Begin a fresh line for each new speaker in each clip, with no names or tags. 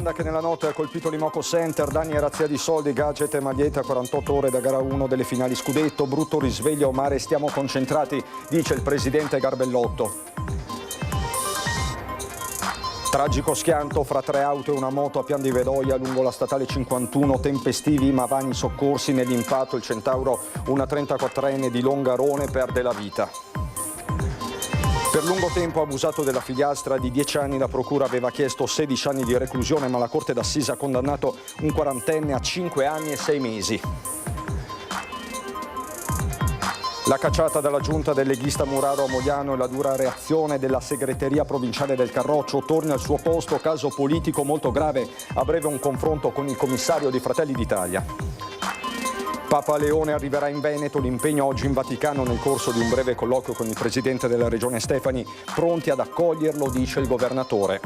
banda che nella notte ha colpito l'Imoco Center, danni e razzia di soldi, gadget e magliette a 48 ore da gara 1 delle finali scudetto. Brutto risveglio, ma restiamo concentrati, dice il presidente Garbellotto. Tragico schianto fra 3 auto e una moto a Pian di Vedoia lungo la statale 51, tempestivi ma vani soccorsi nell'impatto. Il Centauro, una 34enne di Longarone, perde la vita. Per lungo tempo ha abusato della figliastra di 10 anni, la procura aveva chiesto 16 anni di reclusione, ma la Corte d'Assise ha condannato un 40enne a 5 anni e 6 mesi. La cacciata dalla giunta del leghista Muraro a Mogliano e la dura reazione della segreteria provinciale del Carroccio. Torna al suo posto, caso politico molto grave, a breve un confronto con il commissario di Fratelli d'Italia. Papa Leone arriverà in Veneto, l'impegno oggi in Vaticano nel corso di un breve colloquio con il presidente della regione Stefani, pronti ad accoglierlo, dice il governatore.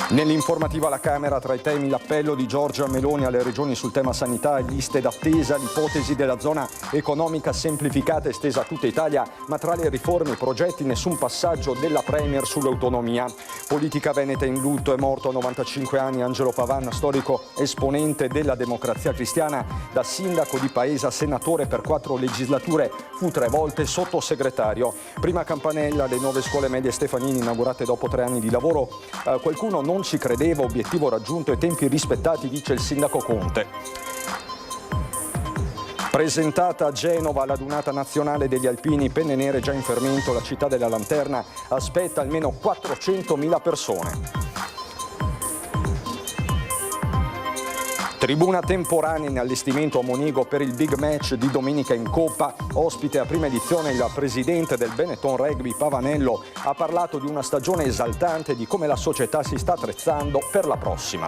Nell'informativa alla Camera, tra i temi l'appello di Giorgia Meloni alle regioni sul tema sanità e liste d'attesa, l'ipotesi della zona economica semplificata estesa a tutta Italia, ma tra le riforme e i progetti nessun passaggio della Premier sull'autonomia. Politica veneta in lutto, è morto a 95 anni Angelo Pavan, storico esponente della Democrazia Cristiana, da sindaco di Paese a senatore per 4 legislature, fu 3 volte sottosegretario. Prima campanella, le nuove scuole medie Stefanini inaugurate dopo 3 anni di lavoro. Qualcuno non ci credeva, obiettivo raggiunto e tempi rispettati, dice il sindaco Conte. Presentata a Genova la Dunata Nazionale degli Alpini, penne nere già in fermento, la città della Lanterna aspetta almeno 400.000 persone. Tribuna temporanea in allestimento a Monigo per il big match di domenica in Coppa. Ospite a prima edizione il presidente del Benetton Rugby Pavanello ha parlato di una stagione esaltante e di come la società si sta attrezzando per la prossima.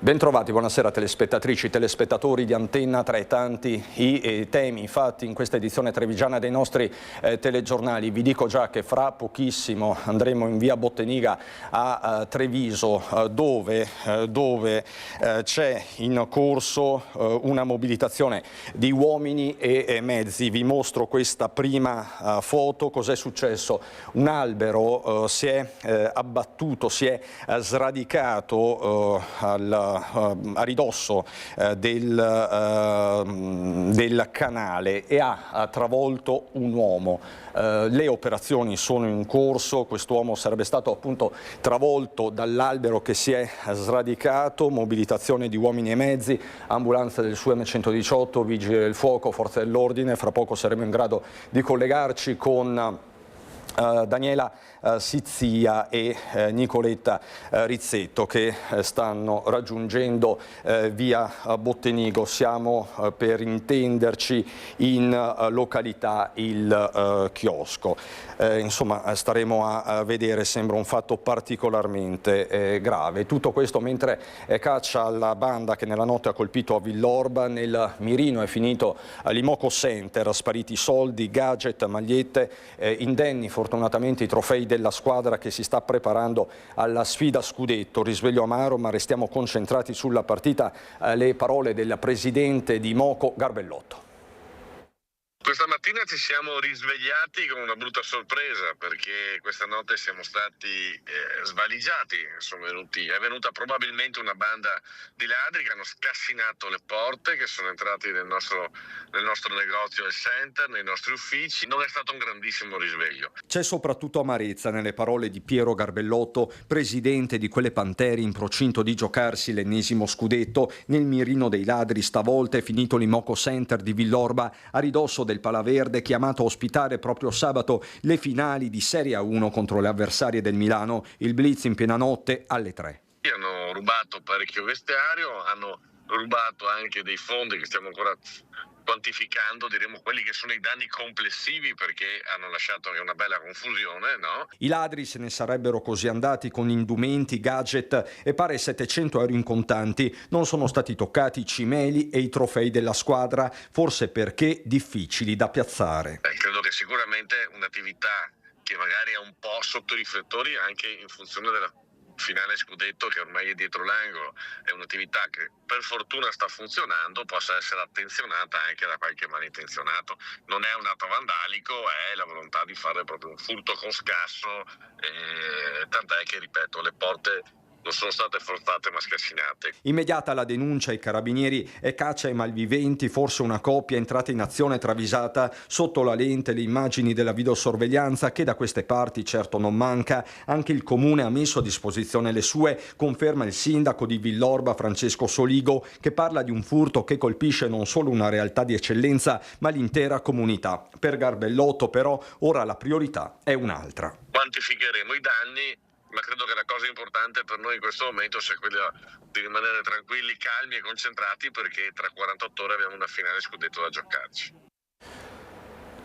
Bentrovati, buonasera telespettatrici e telespettatori di Antenna. Tra i tanti i temi fatti in questa edizione trevigiana dei nostri telegiornali, vi dico già che fra pochissimo andremo in via Botteniga a Treviso, dove c'è in corso una mobilitazione di uomini e mezzi. Vi mostro questa prima foto. Cos'è successo? Un albero si è abbattuto, si è sradicato a ridosso del canale e ha travolto un uomo. Le operazioni sono in corso, quest'uomo sarebbe stato appunto travolto dall'albero che si è sradicato, mobilitazione di uomini e mezzi, ambulanza del SUEM 118, vigili del fuoco, forze dell'ordine. Fra poco saremo in grado di collegarci con Daniela Sizzia e Nicoletta Rizzetto che stanno raggiungendo via Bottenigo. Siamo per intenderci in località Il Chiosco. Insomma, staremo a vedere, sembra un fatto particolarmente grave. Tutto questo mentre caccia alla banda che nella notte ha colpito a Villorba. Nel mirino è finito l'Imoco Center, spariti soldi, gadget, magliette, indenni, fortunatamente i trofei della squadra che si sta preparando alla sfida scudetto. Risveglio amaro, ma restiamo concentrati sulla partita. Le parole del presidente di Imoco Garbellotto.
Questa mattina ci siamo risvegliati con una brutta sorpresa, perché questa notte siamo stati svaligiati. È venuta probabilmente una banda di ladri che hanno scassinato le porte, che sono entrati nel nostro negozio, il center, nei nostri uffici. Non è stato un grandissimo risveglio.
C'è soprattutto amarezza nelle parole di Piero Garbellotto, presidente di quelle Pantere in procinto di giocarsi l'ennesimo scudetto. Nel mirino dei ladri stavolta è finito l'Imoco Center di Villorba, a ridosso del Palaverde, chiamato a ospitare proprio sabato le finali di Serie A1 contro le avversarie del Milano. Il blitz in piena notte alle 3.
Hanno rubato parecchio vestiario, hanno rubato anche dei fondi che stiamo ancora quantificando, diremo quelli che sono i danni complessivi, perché hanno lasciato anche una bella confusione, no?
I ladri se ne sarebbero così andati con indumenti, gadget e pare 700 euro in contanti. Non sono stati toccati i cimeli e i trofei della squadra, forse perché difficili da piazzare.
Credo che sicuramente un'attività che magari è un po' sotto i riflettori anche in funzione della finale scudetto che ormai è dietro l'angolo, è un'attività che per fortuna sta funzionando, possa essere attenzionata anche da qualche malintenzionato. Non è un atto vandalico, è la volontà di fare proprio un furto con scasso, tant'è che, ripeto, le porte non sono state forzate ma scassinate.
Immediata la denuncia ai carabinieri e caccia ai malviventi, forse una coppia entrata in azione travisata sotto la lente le immagini della videosorveglianza che da queste parti certo non manca. Anche il comune ha messo a disposizione le sue, conferma il sindaco di Villorba Francesco Soligo, che parla di un furto che colpisce non solo una realtà di eccellenza ma l'intera comunità. Per Garbellotto però ora la priorità è un'altra.
Quantificheremo i danni, ma credo che la cosa importante per noi in questo momento sia quella di rimanere tranquilli, calmi e concentrati, perché tra 48 ore abbiamo una finale scudetto da giocarci.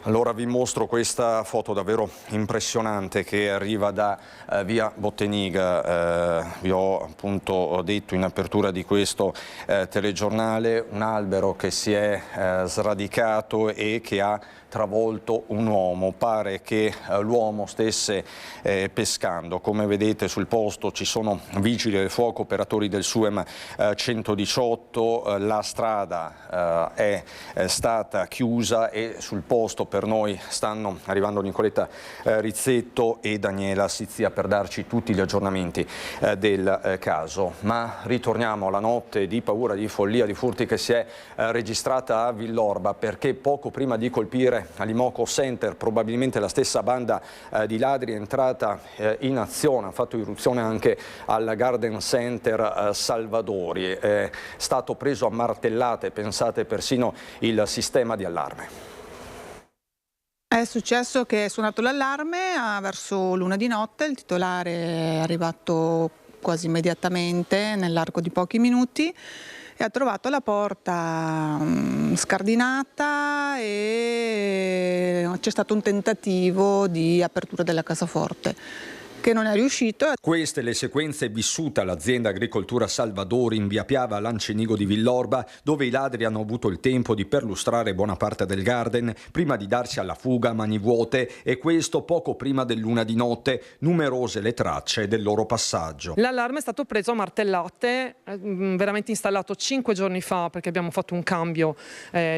Allora vi mostro questa foto davvero impressionante che arriva da via Botteniga. Vi ho appunto detto in apertura di questo telegiornale, un albero che si è sradicato e che ha travolto un uomo. Pare che l'uomo stesse pescando. Come vedete sul posto ci sono vigili del fuoco, operatori del SUEM 118, la strada è stata chiusa e sul posto per noi stanno arrivando Nicoletta Rizzetto e Daniela Sizia per darci tutti gli aggiornamenti del caso. Ma ritorniamo alla notte di paura, di follia, di furti che si è registrata a Villorba, perché poco prima di colpire all'Imoco Center probabilmente la stessa banda di ladri è entrata in azione, ha fatto irruzione anche al Garden Center Salvadori, è stato preso a martellate, pensate, persino il sistema di allarme.
È successo che è suonato l'allarme verso l'1 di notte, il titolare è arrivato quasi immediatamente nell'arco di pochi minuti e ha trovato la porta scardinata e c'è stato un tentativo di apertura della cassaforte che non è riuscito.
Queste le sequenze vissute all'azienda Agricoltura Salvadori in via Piava Lancenigo di Villorba, dove i ladri hanno avuto il tempo di perlustrare buona parte del garden prima di darsi alla fuga a mani vuote, e questo poco prima dell'1 di notte, numerose le tracce del loro passaggio.
L'allarme è stato preso a martellate, veramente installato 5 giorni fa, perché abbiamo fatto un cambio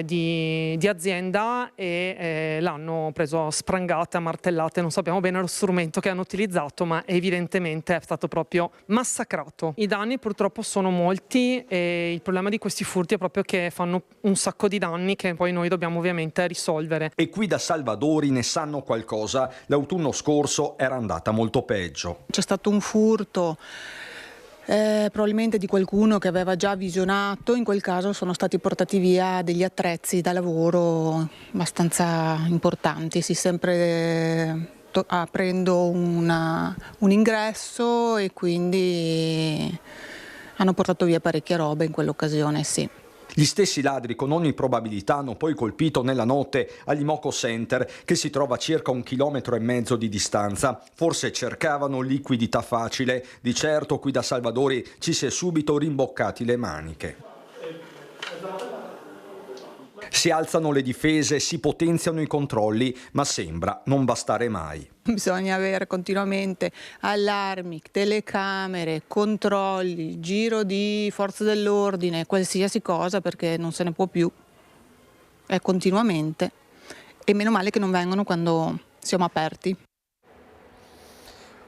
di azienda e l'hanno preso a sprangate, a martellate, non sappiamo bene lo strumento che hanno utilizzato, ma evidentemente è stato proprio massacrato. I danni purtroppo sono molti e il problema di questi furti è proprio che fanno un sacco di danni che poi noi dobbiamo ovviamente risolvere.
E qui da Salvadori ne sanno qualcosa, l'autunno scorso era andata molto peggio.
C'è stato un furto probabilmente di qualcuno che aveva già visionato, in quel caso sono stati portati via degli attrezzi da lavoro abbastanza importanti, aprendo un ingresso, e quindi hanno portato via parecchia roba in quell'occasione, sì.
Gli stessi ladri con ogni probabilità hanno poi colpito nella notte all'Imoco Center, che si trova a circa 1,5 chilometri di distanza. Forse cercavano liquidità facile, di certo qui da Salvadori ci si è subito rimboccati le maniche. Si alzano le difese, si potenziano i controlli, ma sembra non bastare mai.
Bisogna avere continuamente allarmi, telecamere, controlli, giro di forze dell'ordine, qualsiasi cosa, perché non se ne può più. È continuamente. E meno male che non vengono quando siamo aperti.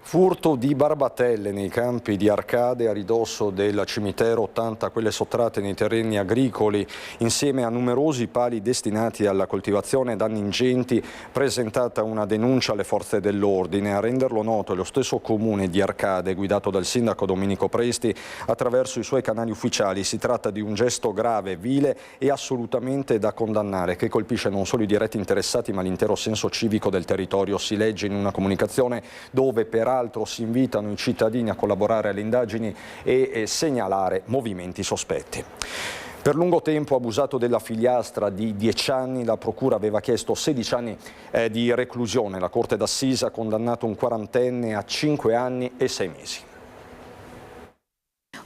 Furto di barbatelle nei campi di Arcade a ridosso del cimitero, 80 quelle sottratte nei terreni agricoli, insieme a numerosi pali destinati alla coltivazione, danni ingenti. Presentata una denuncia alle forze dell'ordine. A renderlo noto è lo stesso comune di Arcade, guidato dal sindaco Domenico Presti attraverso i suoi canali ufficiali. Si tratta di un gesto grave, vile e assolutamente da condannare, che colpisce non solo i diretti interessati ma l'intero senso civico del territorio. Si legge in una comunicazione dove peraltro si invitano i cittadini a collaborare alle indagini e segnalare movimenti sospetti. Per lungo tempo ha abusato della figliastra di 10 anni, la procura aveva chiesto 16 anni di reclusione, la Corte d'Assise ha condannato un quarantenne a 5 anni e 6 mesi.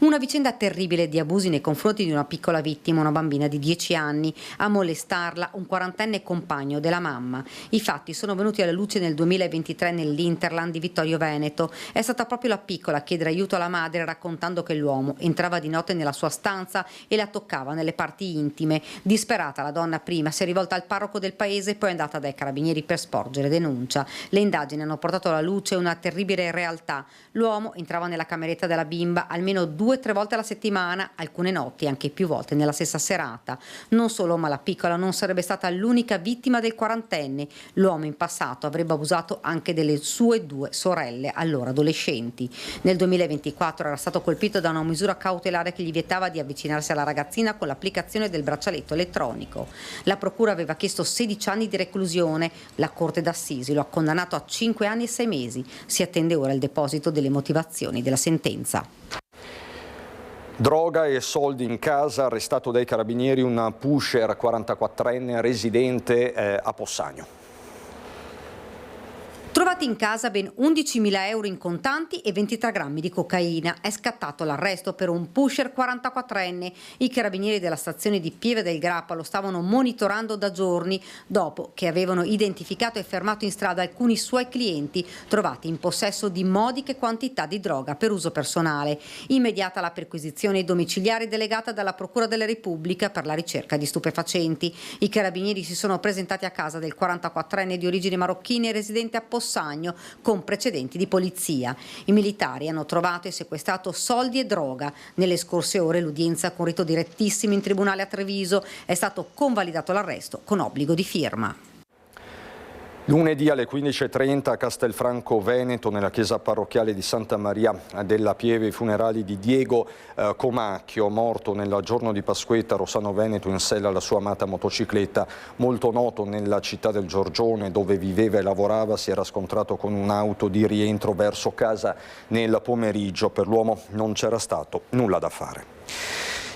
Una vicenda terribile di abusi nei confronti di una piccola vittima, una bambina di 10 anni, a molestarla un quarantenne compagno della mamma. I fatti sono venuti alla luce nel 2023 nell'Interland di Vittorio Veneto. È stata proprio la piccola a chiedere aiuto alla madre raccontando che l'uomo entrava di notte nella sua stanza e la toccava nelle parti intime. Disperata la donna prima si è rivolta al parroco del paese, poi è andata dai carabinieri per sporgere denuncia. Le indagini hanno portato alla luce una terribile realtà. L'uomo entrava nella cameretta della bimba almeno 2-3 volte alla settimana, alcune notti anche più volte nella stessa serata. Non solo, ma la piccola non sarebbe stata l'unica vittima del quarantenne. L'uomo in passato avrebbe abusato anche delle sue 2 sorelle, allora adolescenti. Nel 2024 era stato colpito da una misura cautelare che gli vietava di avvicinarsi alla ragazzina con l'applicazione del braccialetto elettronico. La procura aveva chiesto 16 anni di reclusione, la Corte d'Assisi lo ha condannato a 5 anni e 6 mesi. Si attende ora il deposito delle motivazioni della sentenza.
Droga e soldi in casa, arrestato dai carabinieri un pusher 44enne residente a Possagno.
Trovati in casa ben 11.000 euro in contanti e 23 grammi di cocaina. È scattato l'arresto per un pusher 44enne. I carabinieri della stazione di Pieve del Grappa lo stavano monitorando da giorni dopo che avevano identificato e fermato in strada alcuni suoi clienti trovati in possesso di modiche quantità di droga per uso personale. Immediata la perquisizione domiciliare delegata dalla Procura della Repubblica per la ricerca di stupefacenti. I carabinieri si sono presentati a casa del 44enne di origini marocchine residente a Possagno con precedenti di polizia. I militari hanno trovato e sequestrato soldi e droga. Nelle scorse ore l'udienza con rito direttissimo in tribunale a Treviso è stato convalidato l'arresto con obbligo di firma.
Lunedì alle 15:30 a Castelfranco Veneto, nella chiesa parrocchiale di Santa Maria della Pieve, i funerali di Diego Comacchio, morto nel giorno di Pasquetta a Rossano Veneto in sella alla sua amata motocicletta. Molto noto nella città del Giorgione, dove viveva e lavorava, si era scontrato con un'auto di rientro verso casa nel pomeriggio. Per l'uomo non c'era stato nulla da fare.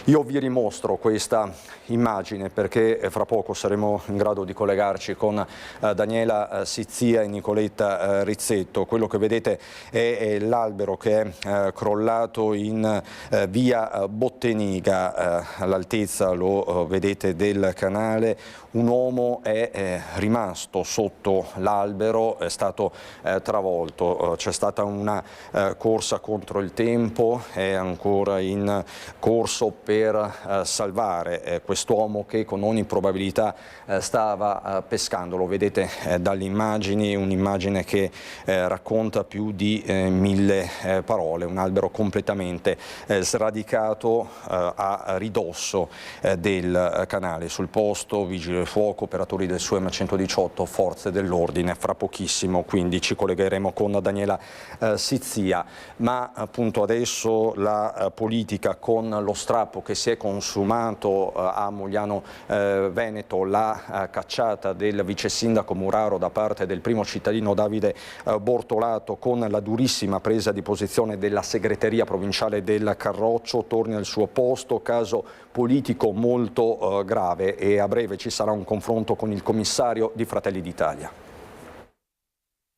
Io vi rimostro questa immagine perché fra poco saremo in grado di collegarci con Daniela Sizzia e Nicoletta Rizzetto. Quello che vedete è l'albero che è crollato in via Botteniga, all'altezza, lo vedete, del canale. Un uomo è rimasto sotto l'albero, è stato travolto. C'è stata una corsa contro il tempo, è ancora in corso per salvare quest'uomo che con ogni probabilità stava pescando. Lo vedete dalle immagini, un'immagine che racconta più di 1000 parole, un albero completamente sradicato a ridosso del canale. Sul posto vigili del fuoco, operatori del SUEM 118, forze dell'ordine. Fra pochissimo quindi ci collegheremo con Daniela Sizzia, ma appunto adesso la politica con lo strappo che si è consumato a Mogliano Veneto, la cacciata del vice sindaco Muraro da parte del primo cittadino Davide Bortolato, con la durissima presa di posizione della segreteria provinciale del Carroccio, torni al suo posto, caso politico molto grave, e a breve ci sarà un confronto con il commissario di Fratelli d'Italia.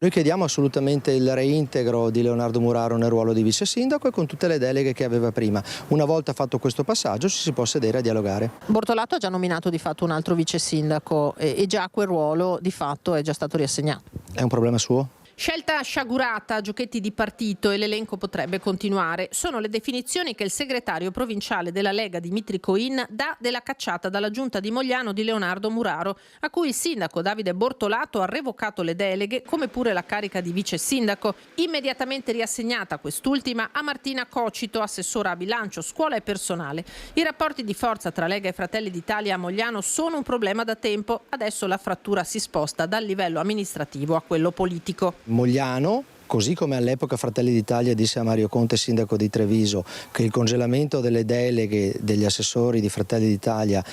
Noi chiediamo assolutamente il reintegro di Leonardo Muraro nel ruolo di vice sindaco e con tutte le deleghe che aveva prima. Una volta fatto questo passaggio ci si può sedere a dialogare.
Bortolato ha già nominato di fatto un altro vice sindaco e già quel ruolo di fatto è già stato riassegnato.
È un problema suo?
Scelta sciagurata, giochetti di partito, e l'elenco potrebbe continuare. Sono le definizioni che il segretario provinciale della Lega Dimitri Coin dà della cacciata dalla giunta di Mogliano di Leonardo Muraro, a cui il sindaco Davide Bortolato ha revocato le deleghe, come pure la carica di vice sindaco, immediatamente riassegnata quest'ultima a Martina Cocito, assessora a bilancio, scuola e personale. I rapporti di forza tra Lega e Fratelli d'Italia a Mogliano sono un problema da tempo. Adesso la frattura si sposta dal livello amministrativo a quello politico.
Mogliano, così come all'epoca Fratelli d'Italia disse a Mario Conte, sindaco di Treviso, che il congelamento delle deleghe degli assessori di Fratelli d'Italia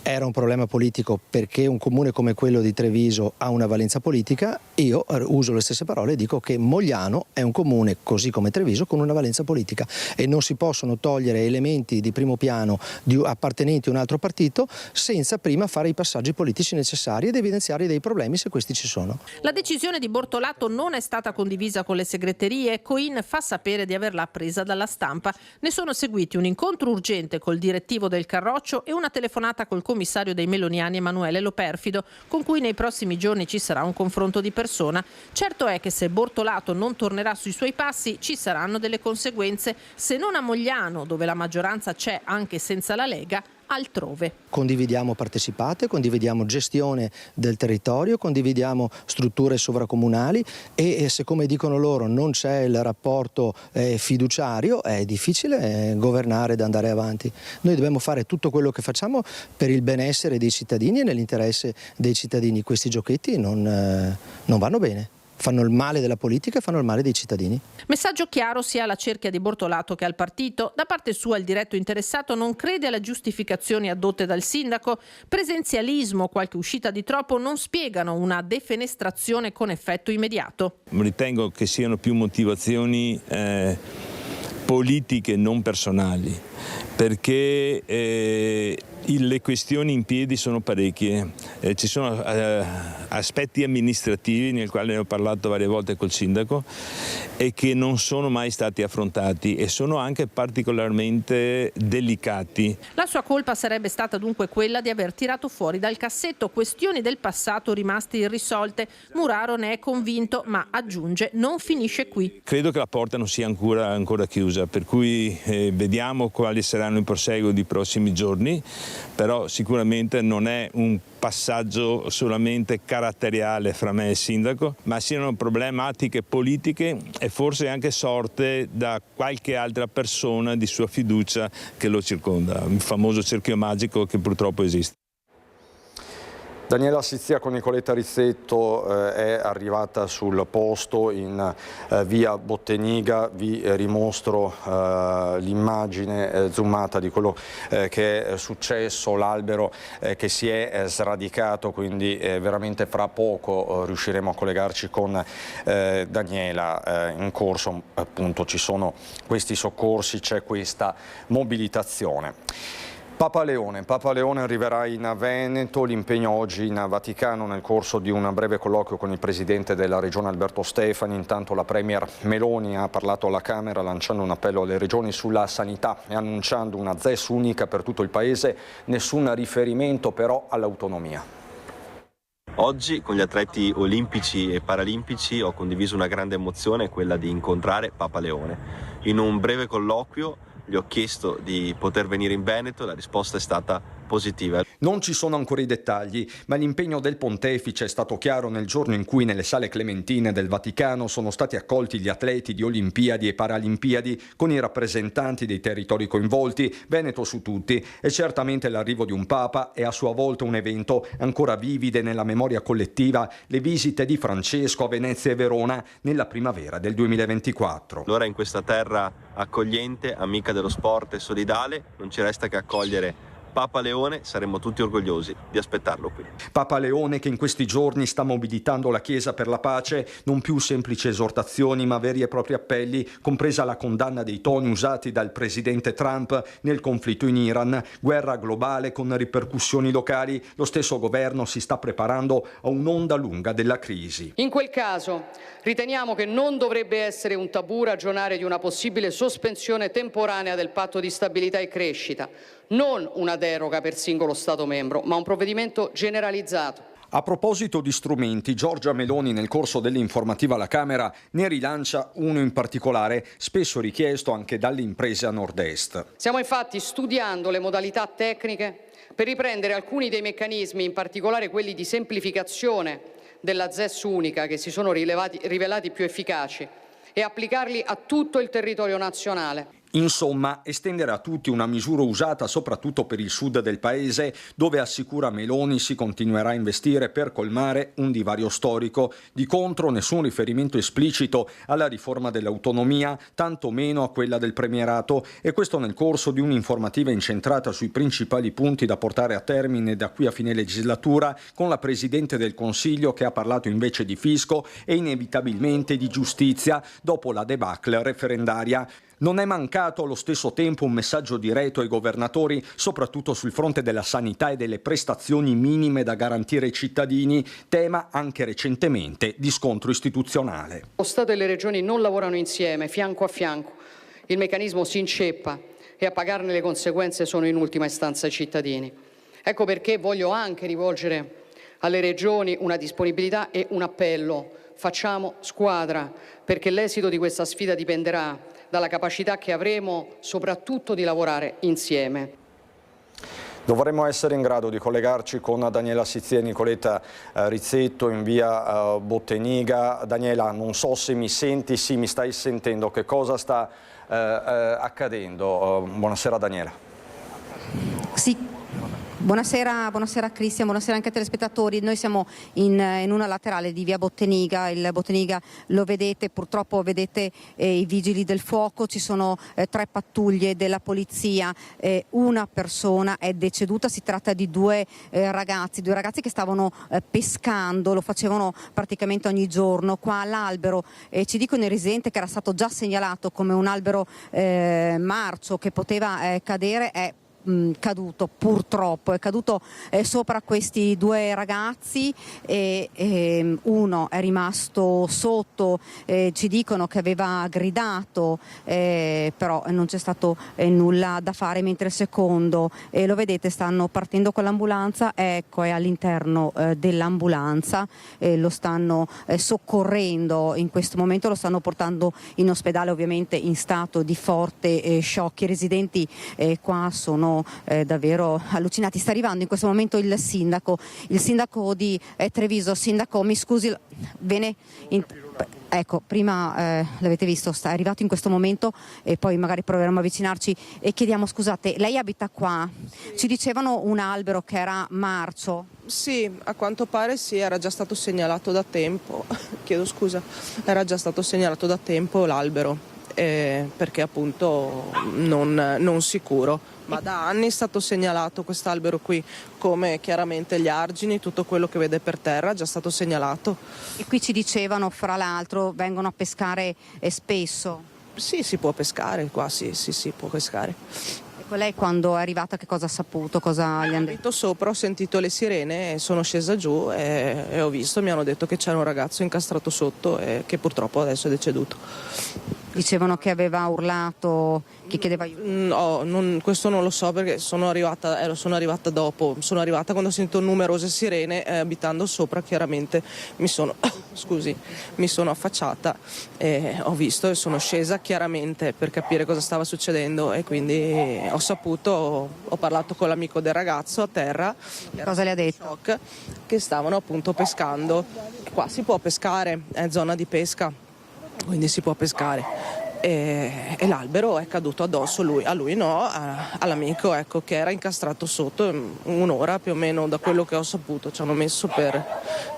era un problema politico perché un comune come quello di Treviso ha una valenza politica, io uso le stesse parole e dico che Mogliano è un comune, così come Treviso, con una valenza politica e non si possono togliere elementi di primo piano appartenenti a un altro partito senza prima fare i passaggi politici necessari ed evidenziare dei problemi se questi ci sono.
La decisione di Bortolato non è stata condivisa con le segreterie. Coin fa sapere di averla appresa dalla stampa. Ne sono seguiti un incontro urgente col direttivo del Carroccio e una telefonata col commissario dei Meloniani Emanuele Loperfido, con cui nei prossimi giorni ci sarà un confronto di persona. Certo è che se Bortolato non tornerà sui suoi passi ci saranno delle conseguenze, se non a Mogliano, dove la maggioranza c'è anche senza la Lega, altrove.
Condividiamo partecipate, condividiamo gestione del territorio, condividiamo strutture sovracomunali e se, come dicono loro, non c'è il rapporto fiduciario, è difficile governare ed andare avanti. Noi dobbiamo fare tutto quello che facciamo per il benessere dei cittadini e nell'interesse dei cittadini. Questi giochetti non vanno bene. Fanno il male della politica e fanno il male dei cittadini.
Messaggio chiaro sia alla cerchia di Bortolato che al partito. Da parte sua il diretto interessato non crede alle giustificazioni addotte dal sindaco. Presenzialismo o qualche uscita di troppo non spiegano una defenestrazione con effetto immediato.
Ritengo che siano più motivazioni politiche, non personali, perché le questioni in piedi sono parecchie, ci sono aspetti amministrativi nel quale ne ho parlato varie volte col sindaco e che non sono mai stati affrontati e sono anche particolarmente delicati.
La sua colpa sarebbe stata dunque quella di aver tirato fuori dal cassetto questioni del passato rimaste irrisolte. Muraro ne è convinto, ma aggiunge non finisce qui.
Credo che la porta non sia ancora chiusa, per cui vediamo quali saranno i proseguo di prossimi giorni, però sicuramente non è un passaggio solamente caratteriale fra me e il sindaco, ma siano problematiche politiche e forse anche sorte da qualche altra persona di sua fiducia che lo circonda, il famoso cerchio magico che purtroppo esiste.
Daniela Sizia con Nicoletta Rizzetto è arrivata sul posto in via Botteniga. Vi rimostro l'immagine zoomata di quello che è successo, l'albero che si è sradicato, quindi veramente fra poco riusciremo a collegarci con Daniela. In corso appunto ci sono questi soccorsi, c'è questa mobilitazione. Papa Leone arriverà in Veneto, l'impegno oggi in Vaticano nel corso di un breve colloquio con il presidente della regione Alberto Stefani. Intanto la premier Meloni ha parlato alla Camera lanciando un appello alle regioni sulla sanità e annunciando una ZES unica per tutto il paese, nessun riferimento però all'autonomia.
Oggi con gli atleti olimpici e paralimpici ho condiviso una grande emozione, quella di incontrare Papa Leone. In un breve colloquio gli ho chiesto di poter venire in Veneto, la risposta è stata positiva.
Non ci sono ancora i dettagli, ma l'impegno del pontefice è stato chiaro nel giorno in cui nelle sale clementine del Vaticano sono stati accolti gli atleti di Olimpiadi e Paralimpiadi con i rappresentanti dei territori coinvolti, Veneto su tutti, e certamente l'arrivo di un Papa è a sua volta un evento ancora vivide nella memoria collettiva, le visite di Francesco a Venezia e Verona nella primavera del 2024.
Allora in questa terra accogliente, amica dello sport e solidale, non ci resta che accogliere Papa Leone, saremmo tutti orgogliosi di aspettarlo qui.
Papa Leone che in questi giorni sta mobilitando la Chiesa per la pace, non più semplici esortazioni ma veri e propri appelli, compresa la condanna dei toni usati dal presidente Trump nel conflitto in Iran, guerra globale con ripercussioni locali, lo stesso governo si sta preparando a un'onda lunga della crisi.
In quel caso riteniamo che non dovrebbe essere un tabù ragionare di una possibile sospensione temporanea del patto di stabilità e crescita, non una deroga per singolo Stato membro, ma un provvedimento generalizzato.
A proposito di strumenti, Giorgia Meloni nel corso dell'informativa alla Camera ne rilancia uno in particolare, spesso richiesto anche dalle imprese a nord-est.
Stiamo infatti studiando le modalità tecniche per riprendere alcuni dei meccanismi, in particolare quelli di semplificazione della ZES unica, che si sono rivelati più efficaci, e applicarli a tutto il territorio nazionale.
Insomma, estendere a tutti una misura usata soprattutto per il sud del paese, dove assicura Meloni si continuerà a investire per colmare un divario storico. Di contro, nessun riferimento esplicito alla riforma dell'autonomia, tanto meno a quella del premierato, e questo nel corso di un'informativa incentrata sui principali punti da portare a termine da qui a fine legislatura, con la Presidente del Consiglio che ha parlato invece di fisco e inevitabilmente di giustizia dopo la debacle referendaria. Non è mancato allo stesso tempo un messaggio diretto ai governatori, soprattutto sul fronte della sanità e delle prestazioni minime da garantire ai cittadini, tema anche recentemente di scontro istituzionale.
Lo Stato e le regioni non lavorano insieme, fianco a fianco. Il meccanismo si inceppa e a pagarne le conseguenze sono in ultima istanza i cittadini. Ecco perché voglio anche rivolgere alle regioni una disponibilità e un appello. Facciamo squadra, perché l'esito di questa sfida dipenderà dalla capacità che avremo soprattutto di lavorare insieme.
Dovremmo essere in grado di collegarci con Daniela Sizier e Nicoletta Rizzetto in via Botteniga. Daniela, non so se mi senti, sì, mi stai sentendo, che cosa sta accadendo? Buonasera Daniela.
Sì. Buonasera Cristian, buonasera anche ai telespettatori. Noi siamo in una laterale di via Botteniga, il Botteniga lo vedete, purtroppo vedete i vigili del fuoco, ci sono 3 pattuglie della polizia, una persona è deceduta, si tratta di due ragazzi che stavano pescando, lo facevano praticamente ogni giorno. Qua all'albero ci dicono i residenti che era stato già segnalato come un albero marcio che poteva cadere, è caduto, purtroppo è caduto sopra questi 2 ragazzi e uno è rimasto sotto, ci dicono che aveva gridato, però non c'è stato nulla da fare, mentre il secondo lo vedete, stanno partendo con l'ambulanza, ecco, è all'interno dell'ambulanza, lo stanno soccorrendo in questo momento, lo stanno portando in ospedale, ovviamente in stato di forte shock. I residenti qua sono davvero allucinati. Sta arrivando in questo momento il sindaco di Treviso. Sindaco, mi scusi, ecco, prima l'avete visto, sta arrivato in questo momento e poi magari proveremo a avvicinarci e chiediamo, scusate, lei abita qua? Ci dicevano un albero che era marcio.
Sì, a quanto pare sì, era già stato segnalato da tempo, chiedo scusa, era già stato segnalato da tempo l'albero, perché appunto non sicuro. Ma da anni è stato segnalato quest'albero qui, come chiaramente gli argini, tutto quello che vede per terra è già stato segnalato.
E qui ci dicevano, fra l'altro, vengono a pescare spesso?
Sì, si può pescare qua, sì, può pescare.
Ecco, lei quando è arrivata che cosa ha saputo? Cosa gli hanno detto?
Sopra, ho sentito le sirene, sono scesa giù e ho visto, mi hanno detto che c'era un ragazzo incastrato sotto e che purtroppo adesso è deceduto.
Dicevano che aveva urlato, che chiedeva aiuto?
No, questo non lo so perché sono arrivata dopo, sono arrivata quando ho sentito numerose sirene, abitando sopra chiaramente mi sono affacciata e ho visto e sono scesa chiaramente per capire cosa stava succedendo e quindi ho saputo, ho parlato con l'amico del ragazzo a terra.
Cosa le ha detto?
Che stavano appunto pescando. Qua si può pescare, è zona di pesca, quindi si può pescare e l'albero è caduto addosso a lui no, all'amico, ecco, che era incastrato sotto. Un'ora più o meno, da quello che ho saputo, ci hanno messo per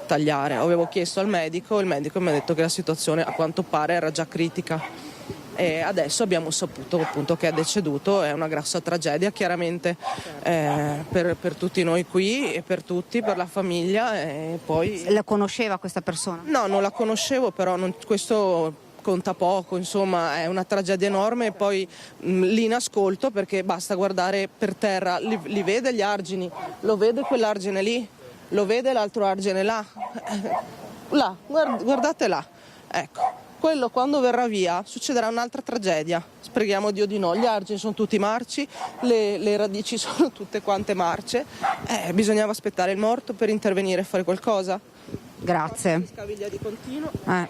tagliare. Avevo chiesto al medico, il medico mi ha detto che la situazione a quanto pare era già critica e adesso abbiamo saputo appunto che è deceduto. È una grossa tragedia chiaramente per tutti noi qui e per tutti, per la famiglia. E poi...
La conosceva questa persona?
No, non la conoscevo, però questo conta poco, insomma è una tragedia enorme e poi lì in ascolto, perché basta guardare per terra, li vede gli argini, lo vede quell'argine lì, lo vede l'altro argine là, guardate là, ecco. Quello quando verrà via succederà un'altra tragedia, spreghiamo Dio di no, gli argini sono tutti marci, le radici sono tutte quante marce, bisognava aspettare il morto per intervenire e fare qualcosa.
Grazie.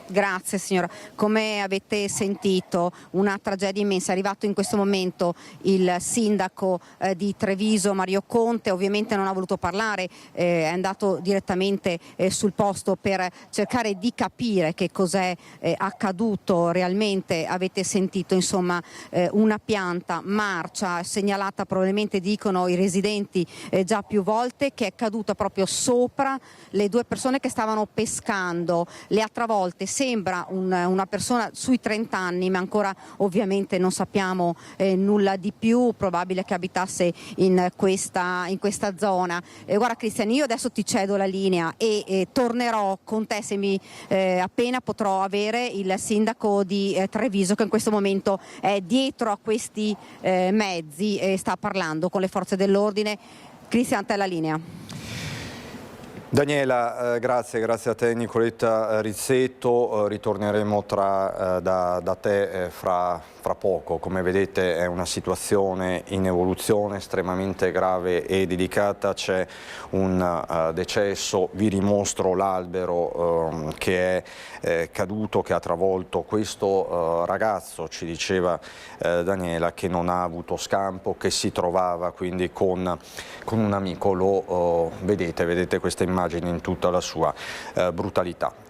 Grazie signora. Come avete sentito, una tragedia immensa. È arrivato in questo momento il sindaco di Treviso, Mario Conte. Ovviamente non ha voluto parlare, è andato direttamente sul posto per cercare di capire che cos'è accaduto realmente. Avete sentito insomma una pianta marcia segnalata, probabilmente dicono i residenti già più volte, che è caduta proprio sopra le due persone che stavano pescando. Le ha travolte, sembra una persona sui 30 anni, ma ancora ovviamente non sappiamo nulla di più, probabile che abitasse in questa zona. Guarda Cristian, io adesso ti cedo la linea e tornerò con te se appena potrò avere il sindaco di Treviso, che in questo momento è dietro a questi mezzi e sta parlando con le forze dell'ordine. Cristian, a te la linea.
Daniela, grazie a te Nicoletta Rizzetto, ritorneremo da te fra poco. Come vedete è una situazione in evoluzione estremamente grave e delicata, c'è un decesso, vi dimostro l'albero che è caduto, che ha travolto questo ragazzo, ci diceva Daniela, che non ha avuto scampo, che si trovava quindi con un amico, vedete questa immagine in tutta la sua brutalità.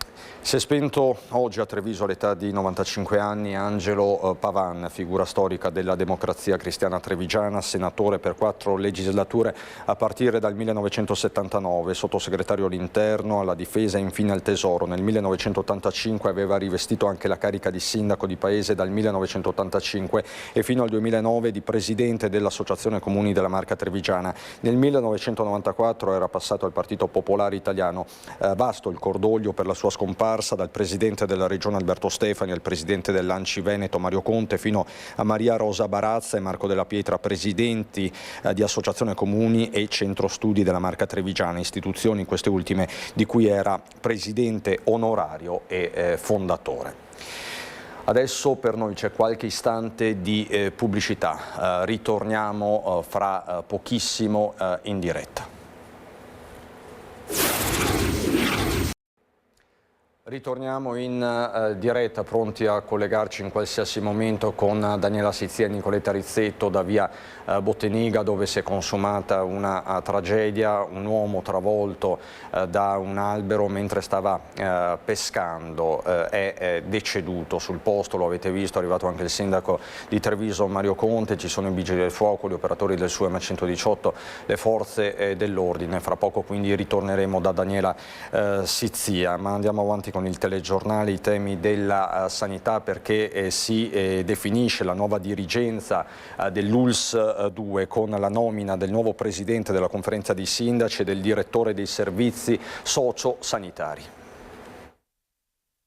Si è spento oggi a Treviso all'età di 95 anni Angelo Pavan, figura storica della democrazia cristiana trevigiana, senatore per 4 legislature a partire dal 1979, sottosegretario all'interno, alla difesa e infine al tesoro. Nel 1985 aveva rivestito anche la carica di sindaco di paese dal 1985 e fino al 2009 di presidente dell'Associazione Comuni della Marca Trevigiana. Nel 1994 era passato al Partito Popolare Italiano. Vasto il cordoglio per la sua scomparsa, dal presidente della regione Alberto Stefani al presidente dell'Anci Veneto Mario Conte fino a Maria Rosa Barazza e Marco Della Pietra, presidenti di Associazione Comuni e Centro Studi della Marca Trevigiana, istituzioni queste ultime di cui era presidente onorario e fondatore. Adesso per noi c'è qualche istante di pubblicità, ritorniamo fra pochissimo in diretta. Ritorniamo in diretta, pronti a collegarci in qualsiasi momento con Daniela Sizia e Nicoletta Rizzetto da via Botteniga, dove si è consumata una tragedia, un uomo travolto da un albero mentre stava pescando, è deceduto sul posto, lo avete visto, è arrivato anche il sindaco di Treviso Mario Conte, ci sono i vigili del fuoco, gli operatori del SUEM 118, le forze dell'ordine. Fra poco quindi ritorneremo da Daniela Sizia, ma andiamo avanti con il telegiornale, i temi della sanità, perché si definisce la nuova dirigenza dell'ULSS 2 con la nomina del nuovo presidente della conferenza dei sindaci e del direttore dei servizi socio-sanitari.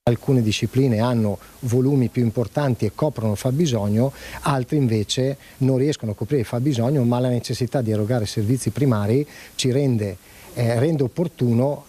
Alcune discipline hanno volumi più importanti e coprono il fabbisogno, altre invece non riescono a coprire il fabbisogno, ma la necessità di erogare servizi primari ci rende opportuno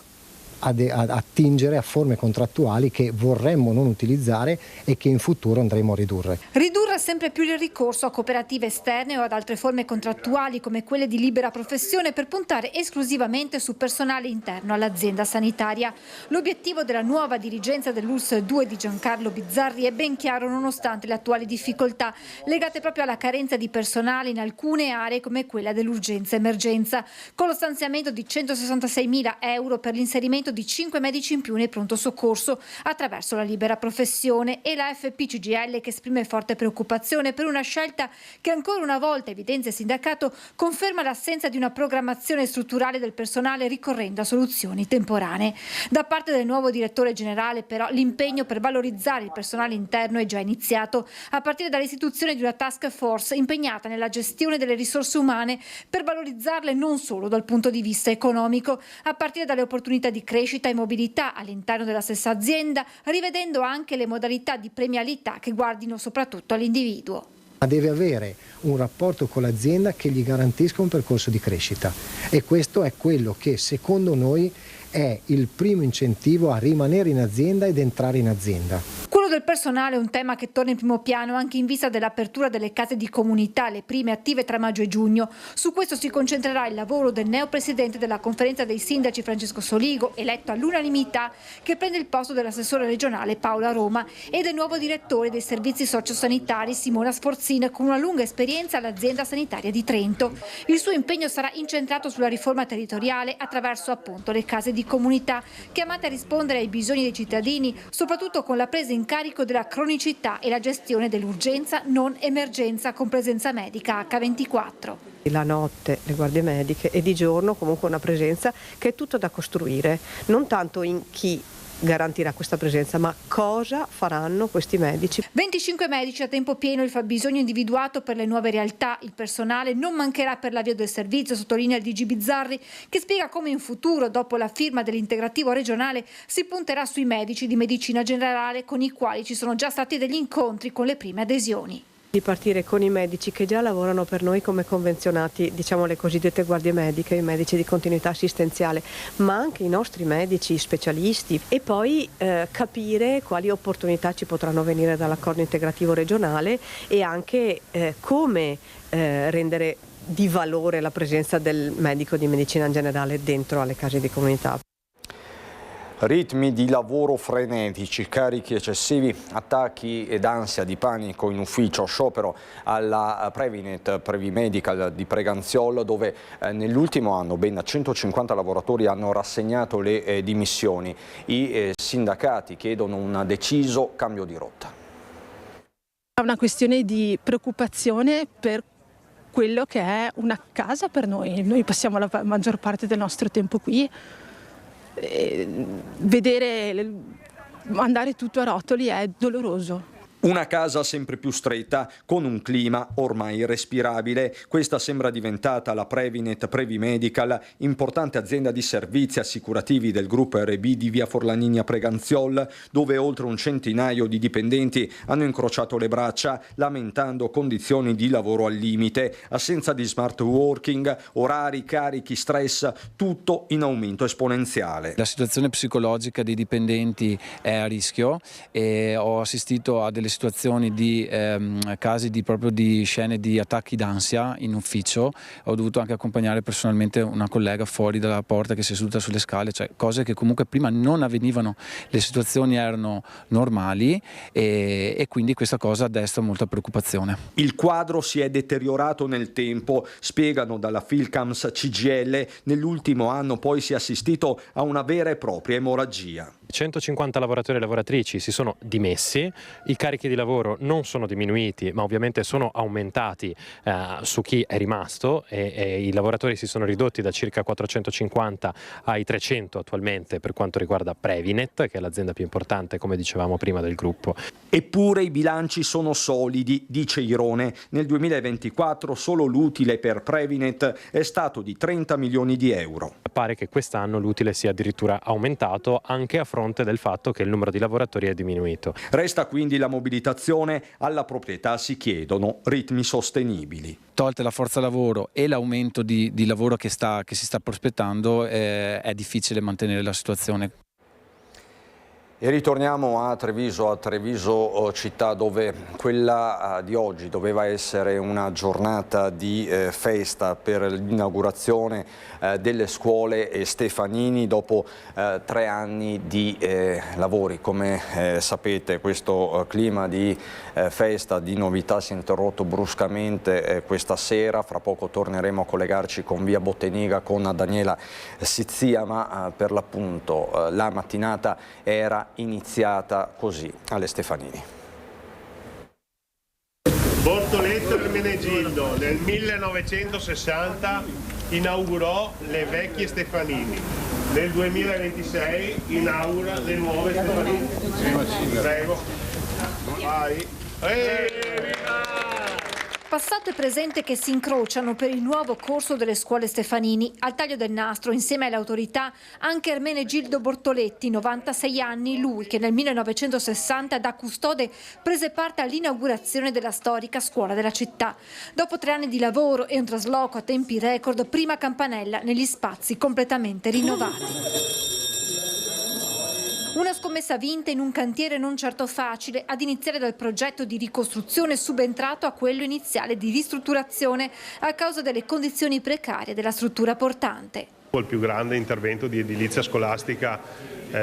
attingere a forme contrattuali che vorremmo non utilizzare e che in futuro andremo a ridurre.
Ridurre sempre più il ricorso a cooperative esterne o ad altre forme contrattuali come quelle di libera professione per puntare esclusivamente su personale interno all'azienda sanitaria. L'obiettivo della nuova dirigenza dell'ULSS 2 di Giancarlo Bizzarri è ben chiaro nonostante le attuali difficoltà legate proprio alla carenza di personale in alcune aree come quella dell'urgenza emergenza, con lo stanziamento di 166.000 euro per l'inserimento di 5 medici in più nel pronto soccorso attraverso la libera professione, e la FP-CGIL che esprime forte preoccupazione per una scelta che ancora una volta, evidenzia il sindacato, conferma l'assenza di una programmazione strutturale del personale ricorrendo a soluzioni temporanee. Da parte del nuovo direttore generale però l'impegno per valorizzare il personale interno è già iniziato, a partire dall'istituzione di una task force impegnata nella gestione delle risorse umane per valorizzarle non solo dal punto di vista economico, a partire dalle opportunità di crescita e mobilità all'interno della stessa azienda, rivedendo anche le modalità di premialità che guardino soprattutto all'individuo.
Ma deve avere un rapporto con l'azienda che gli garantisca un percorso di crescita, e questo è quello che secondo noi è il primo incentivo a rimanere in azienda ed entrare in azienda.
Quello del personale è un tema che torna in primo piano anche in vista dell'apertura delle case di comunità, le prime attive tra maggio e giugno. Su questo si concentrerà il lavoro del neopresidente della conferenza dei sindaci Francesco Soligo, eletto all'unanimità, che prende il posto dell'assessore regionale Paola Roma, e del nuovo direttore dei servizi sociosanitari Simona Sforzin, con una lunga esperienza all'azienda sanitaria di Trento. Il suo impegno sarà incentrato sulla riforma territoriale attraverso appunto le case di comunità, chiamate a rispondere ai bisogni dei cittadini, soprattutto con la presa in carico della cronicità e la gestione dell'urgenza non emergenza con presenza medica H24.
La notte le guardie mediche e di giorno comunque una presenza che è tutto da costruire, non tanto in chi garantirà questa presenza, ma cosa faranno questi medici.
25 medici a tempo pieno il fabbisogno individuato per le nuove realtà. Il personale non mancherà per l'avvio del servizio, sottolinea il DG Bizzarri, che spiega come in futuro, dopo la firma dell'integrativo regionale, si punterà sui medici di medicina generale, con i quali ci sono già stati degli incontri con le prime adesioni.
Di partire con i medici che già lavorano per noi come convenzionati, diciamo le cosiddette guardie mediche, i medici di continuità assistenziale, ma anche i nostri medici specialisti, e poi capire quali opportunità ci potranno venire dall'accordo integrativo regionale e anche come rendere di valore la presenza del medico di medicina generale dentro alle case di comunità.
Ritmi di lavoro frenetici, carichi eccessivi, attacchi ed ansia di panico in ufficio, sciopero alla Previnet Previmedical di Preganziol, dove nell'ultimo anno ben 150 lavoratori hanno rassegnato le dimissioni. I sindacati chiedono un deciso cambio di rotta.
È una questione di preoccupazione per quello che è una casa per noi. Noi passiamo la maggior parte del nostro tempo qui. Vedere andare tutto a rotoli è doloroso.
Una casa sempre più stretta, con un clima ormai irrespirabile. Questa sembra diventata la Previnet Previmedical, importante azienda di servizi assicurativi del gruppo RB di via Forlanini a Preganziol, dove oltre un centinaio di dipendenti hanno incrociato le braccia, lamentando condizioni di lavoro al limite, assenza di smart working, orari, carichi, stress, tutto in aumento esponenziale.
La situazione psicologica dei dipendenti è a rischio e ho assistito a delle situazioni di casi di scene di attacchi d'ansia in ufficio. Ho dovuto anche accompagnare personalmente una collega fuori dalla porta che si è seduta sulle scale, cioè cose che comunque prima non avvenivano, le situazioni erano normali e quindi questa cosa desta molta preoccupazione.
Il quadro si è deteriorato nel tempo, spiegano dalla Filcams CGL. Nell'ultimo anno poi si è assistito a una vera e propria emorragia.
150 lavoratori e lavoratrici si sono dimessi, i carichi di lavoro non sono diminuiti ma ovviamente sono aumentati su chi è rimasto e i lavoratori si sono ridotti da circa 450 ai 300 attualmente per quanto riguarda Previnet, che è l'azienda più importante, come dicevamo prima, del gruppo.
Eppure i bilanci sono solidi, dice Irone. Nel 2024 solo l'utile per Previnet è stato di 30 milioni di euro.
Pare che quest'anno l'utile sia addirittura aumentato anche a fronte del fatto che il numero di lavoratori è diminuito.
Resta quindi la mobilitazione, alla proprietà si chiedono ritmi sostenibili.
Tolte la forza lavoro e l'aumento di lavoro che si sta prospettando, è difficile mantenere la situazione.
E ritorniamo a Treviso città, dove quella di oggi doveva essere una giornata di festa per l'inaugurazione delle scuole Stefanini dopo 3 anni di lavori. Come sapete, questo clima di festa, di novità si è interrotto bruscamente questa sera. Fra poco torneremo a collegarci con via Botteniga con Daniela Sizzia, ma per l'appunto la mattinata era iniziata così alle Stefanini.
Bortoletto Ermenegildo nel 1960 inaugurò le vecchie Stefanini, nel 2026 inaugura le nuove Stefanini. Prego. Vai.
Passato e presente che si incrociano per il nuovo corso delle scuole Stefanini. Al taglio del nastro, insieme alle autorità, anche Ermenegildo Bortoletti, 96 anni, lui che nel 1960 da custode prese parte all'inaugurazione della storica scuola della città. Dopo 3 anni di lavoro e un trasloco a tempi record, prima campanella negli spazi completamente rinnovati. Una scommessa vinta in un cantiere non certo facile, ad iniziare dal progetto di ricostruzione subentrato a quello iniziale di ristrutturazione a causa delle condizioni precarie della struttura portante.
Il più grande intervento di edilizia scolastica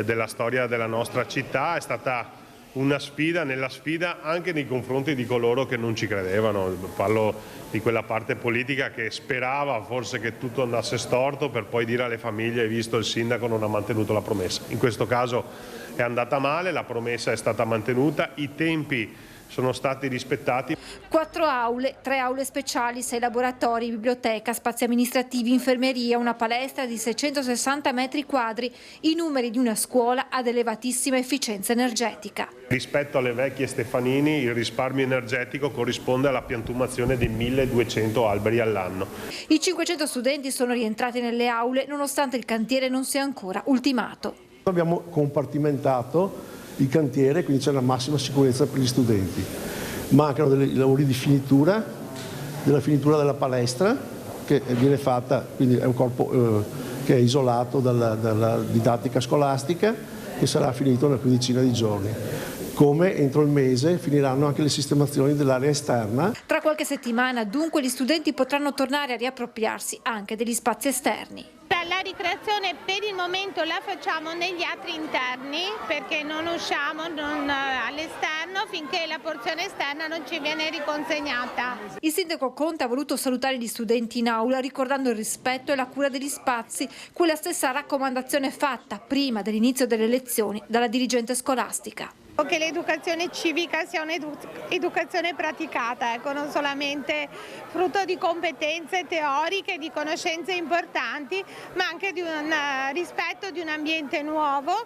della storia della nostra città, è stata una sfida nella sfida anche nei confronti di coloro che non ci credevano. Parlo di quella parte politica che sperava forse che tutto andasse storto per poi dire alle famiglie: hai visto, il sindaco non ha mantenuto la promessa. In questo caso è andata male, la promessa è stata mantenuta, i tempi sono stati rispettati.
4 aule, 3 aule speciali, 6 laboratori, biblioteca, spazi amministrativi, infermeria, una palestra di 660 metri quadri, i numeri di una scuola ad elevatissima efficienza energetica.
Rispetto alle vecchie Stefanini, il risparmio energetico corrisponde alla piantumazione di 1200 alberi all'anno.
I 500 studenti sono rientrati nelle aule nonostante il cantiere non sia ancora ultimato.
Abbiamo compartimentato il cantiere, quindi c'è la massima sicurezza per gli studenti. Mancano dei lavori di finitura, della finitura della palestra che viene fatta, quindi è un corpo che è isolato dalla didattica scolastica, che sarà finito una quindicina di giorni. Come entro il mese finiranno anche le sistemazioni dell'area esterna.
Tra qualche settimana dunque gli studenti potranno tornare a riappropriarsi anche degli spazi esterni.
La ricreazione per il momento la facciamo negli atri interni perché non usciamo all'esterno finché la porzione esterna non ci viene riconsegnata.
Il sindaco Conte ha voluto salutare gli studenti in aula ricordando il rispetto e la cura degli spazi, quella stessa raccomandazione fatta prima dell'inizio delle lezioni dalla dirigente scolastica.
Che l'educazione civica sia un'educazione praticata, non solamente frutto di competenze teoriche, di conoscenze importanti, ma anche di un rispetto di un ambiente nuovo.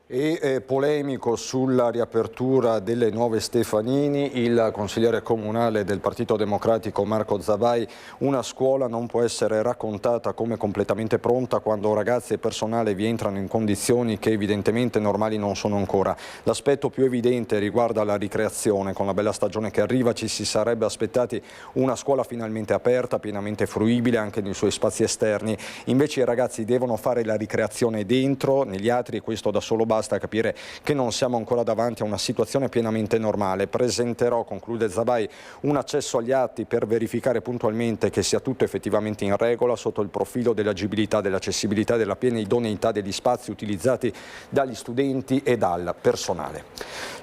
E polemico sulla riapertura delle nuove Stefanini il consigliere comunale del Partito Democratico Marco Zavai: una scuola non può essere raccontata come completamente pronta quando ragazzi e personale vi entrano in condizioni che evidentemente normali non sono ancora. L'aspetto più evidente riguarda la ricreazione. Con la bella stagione che arriva ci si sarebbe aspettati una scuola finalmente aperta, pienamente fruibile anche nei suoi spazi esterni. Invece i ragazzi devono fare la ricreazione dentro, negli atri, e questo da solo basta a capire che non siamo ancora davanti a una situazione pienamente normale. Presenterò, conclude Zavai, un accesso agli atti per verificare puntualmente che sia tutto effettivamente in regola sotto il profilo dell'agibilità, dell'accessibilità e della piena idoneità degli spazi utilizzati dagli studenti e dal personale.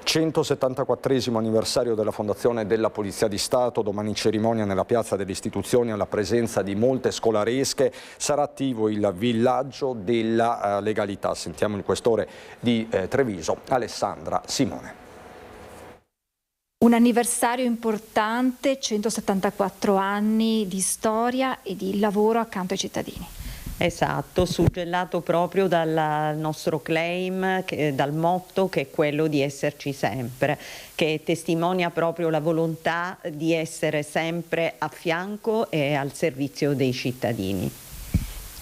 174esimo anniversario della fondazione della Polizia di Stato, domani cerimonia nella piazza delle istituzioni alla presenza di molte scolaresche. Sarà attivo il villaggio della legalità. Sentiamo il questore di Treviso, Alessandra Simone.
Un anniversario importante, 174 anni di storia e di lavoro accanto ai cittadini.
Esatto, suggellato proprio dal nostro claim, dal motto che è quello di esserci sempre, che testimonia proprio la volontà di essere sempre a fianco e al servizio dei cittadini.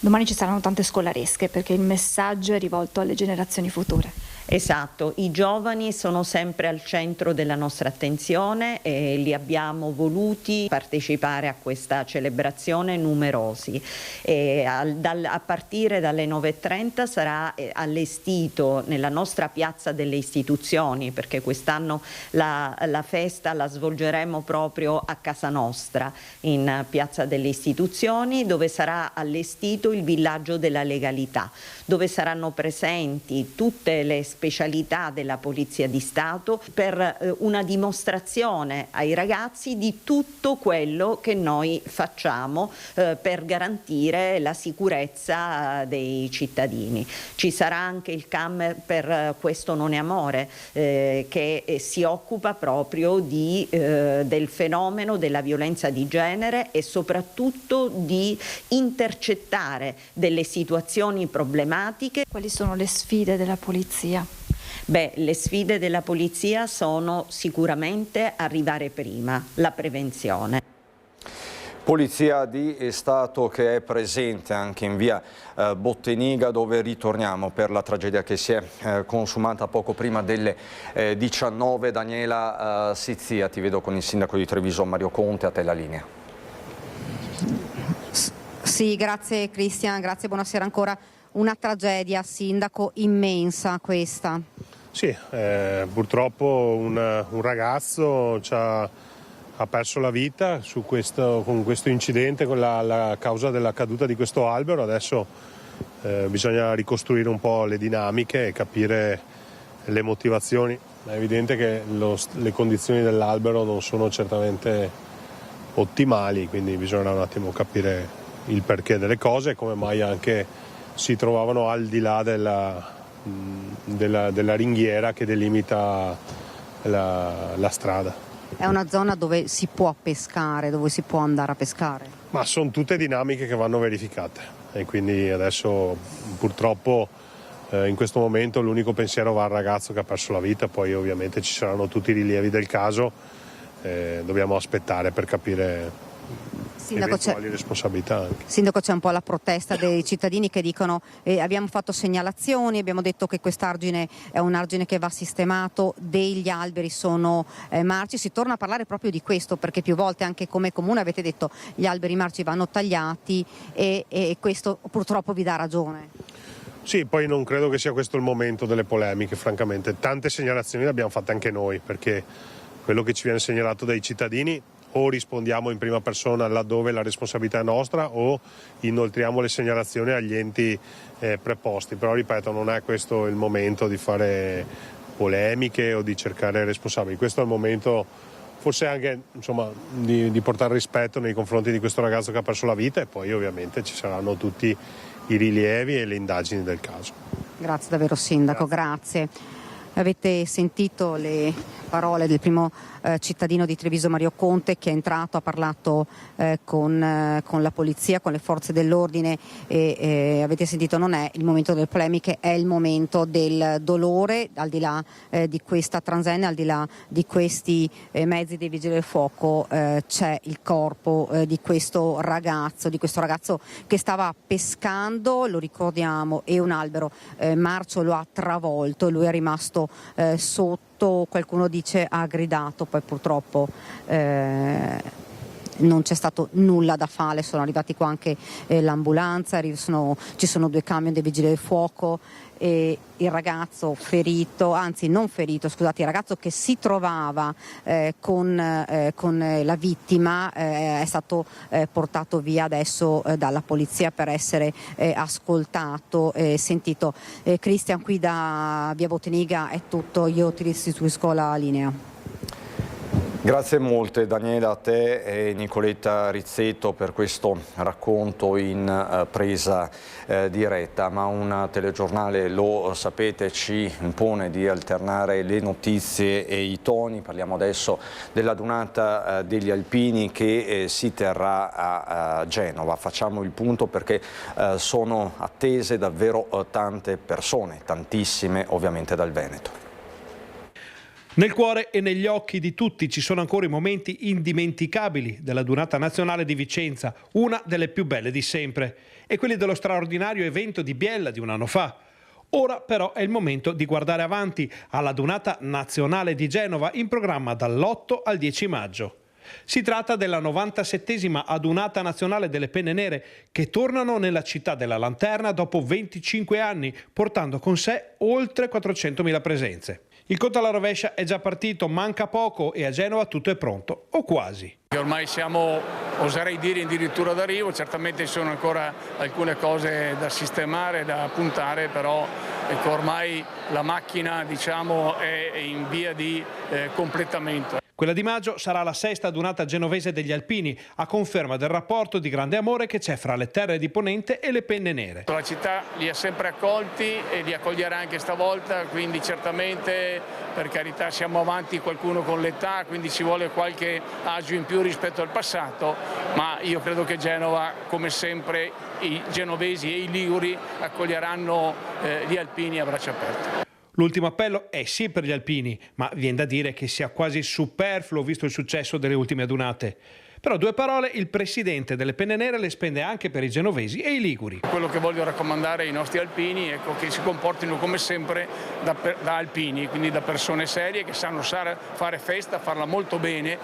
Domani ci saranno tante scolaresche perché il messaggio è rivolto alle generazioni future.
Esatto, i giovani sono sempre al centro della nostra attenzione e li abbiamo voluti partecipare a questa celebrazione numerosi. E a partire dalle 9:30 sarà allestito nella nostra piazza delle istituzioni, perché quest'anno la festa la svolgeremo proprio a casa nostra, in piazza delle istituzioni, dove sarà allestito il villaggio della legalità, dove saranno presenti tutte le specialità della Polizia di Stato per una dimostrazione ai ragazzi di tutto quello che noi facciamo per garantire la sicurezza dei cittadini. Ci sarà anche il CAM per Questo non è amore, che si occupa proprio del fenomeno della violenza di genere e soprattutto di intercettare delle situazioni problematiche.
Quali sono le sfide della polizia?
Beh, le sfide della polizia sono sicuramente arrivare prima, la prevenzione.
Polizia di Stato che è presente anche in via Botteniga, dove ritorniamo per la tragedia che si è consumata poco prima delle 19. Daniela Sizia, ti vedo con il sindaco di Treviso Mario Conte, a te la linea.
Sì, grazie Cristian, grazie, buonasera ancora. una tragedia, sindaco, immensa questa.
Sì, purtroppo un ragazzo ha perso la vita con questo incidente, con la causa della caduta di questo albero. Adesso bisogna ricostruire un po' le dinamiche e capire le motivazioni. È evidente che le condizioni dell'albero non sono certamente ottimali, quindi bisogna un attimo capire il perché delle cose e come mai anche si trovavano al di là della ringhiera che delimita la strada.
È una zona dove si può pescare, dove si può andare a pescare?
Ma sono tutte dinamiche che vanno verificate e quindi adesso purtroppo in questo momento l'unico pensiero va al ragazzo che ha perso la vita, poi ovviamente ci saranno tutti i rilievi del caso, dobbiamo aspettare per capire eventuali responsabilità anche.
Sindaco, c'è un po' la protesta dei cittadini che dicono abbiamo fatto segnalazioni, abbiamo detto che quest'argine è un argine che va sistemato, degli alberi sono marci, si torna a parlare proprio di questo perché più volte anche come comune avete detto gli alberi marci vanno tagliati e questo purtroppo vi dà ragione.
Sì, poi non credo che sia questo il momento delle polemiche, francamente. Tante segnalazioni le abbiamo fatte anche noi, perché quello che ci viene segnalato dai cittadini o rispondiamo in prima persona laddove la responsabilità è nostra o inoltriamo le segnalazioni agli enti preposti. Però ripeto, non è questo il momento di fare polemiche o di cercare responsabili. Questo è il momento forse anche di portare rispetto nei confronti di questo ragazzo che ha perso la vita e poi ovviamente ci saranno tutti i rilievi e le indagini del caso.
Grazie davvero Sindaco, grazie. Avete sentito le parole del primo cittadino di Treviso, Mario Conte, che è entrato, ha parlato con la polizia, con le forze dell'ordine e avete sentito non è il momento delle polemiche, è il momento del dolore, al di là di questa transenne, al di là di questi mezzi dei vigili del fuoco c'è il corpo di questo ragazzo che stava pescando, lo ricordiamo, e un albero marcio lo ha travolto, lui è rimasto sotto, qualcuno dice ha gridato, poi purtroppo non c'è stato nulla da fare, sono arrivati qua anche l'ambulanza, ci sono 2 camion dei vigili del fuoco e il ragazzo il ragazzo che si trovava con la vittima è stato portato via adesso dalla polizia per essere ascoltato e sentito. Cristian, qui da via Boteniga è tutto, io ti restituisco la linea.
Grazie molte Daniela, a te e Nicoletta Rizzetto per questo racconto in presa diretta, ma un telegiornale, lo sapete, ci impone di alternare le notizie e i toni. Parliamo adesso della donata degli alpini che si terrà a Genova. Facciamo il punto perché sono attese davvero tante persone, tantissime ovviamente dal Veneto.
Nel cuore e negli occhi di tutti ci sono ancora i momenti indimenticabili della Dunata Nazionale di Vicenza, una delle più belle di sempre, e quelli dello straordinario evento di Biella di un anno fa. Ora però è il momento di guardare avanti alla Dunata Nazionale di Genova in programma dall'8 al 10 maggio. Si tratta della 97esima adunata nazionale delle penne nere che tornano nella città della Lanterna dopo 25 anni, portando con sé oltre 400.000 presenze. Il conto alla rovescia è già partito, manca poco e a Genova tutto è pronto, o quasi.
Ormai siamo, oserei dire, addirittura d'arrivo, certamente ci sono ancora alcune cose da sistemare, da puntare, però ecco, ormai la macchina è in via di completamento.
Quella di maggio sarà la 6ª adunata genovese degli alpini, a conferma del rapporto di grande amore che c'è fra le terre di Ponente e le penne nere.
La città li ha sempre accolti e li accoglierà anche stavolta, quindi certamente, per carità, siamo avanti qualcuno con l'età, quindi ci vuole qualche agio in più rispetto al passato, ma io credo che Genova, come sempre, i genovesi e i liguri accoglieranno gli alpini a braccia aperte.
L'ultimo appello è sì per gli alpini, ma viene da dire che sia quasi superfluo visto il successo delle ultime adunate. Però 2 parole il presidente delle Penne Nere le spende anche per i genovesi e i liguri.
Quello che voglio raccomandare ai nostri alpini è che si comportino come sempre da alpini, quindi da persone serie che sanno fare festa, farla molto bene,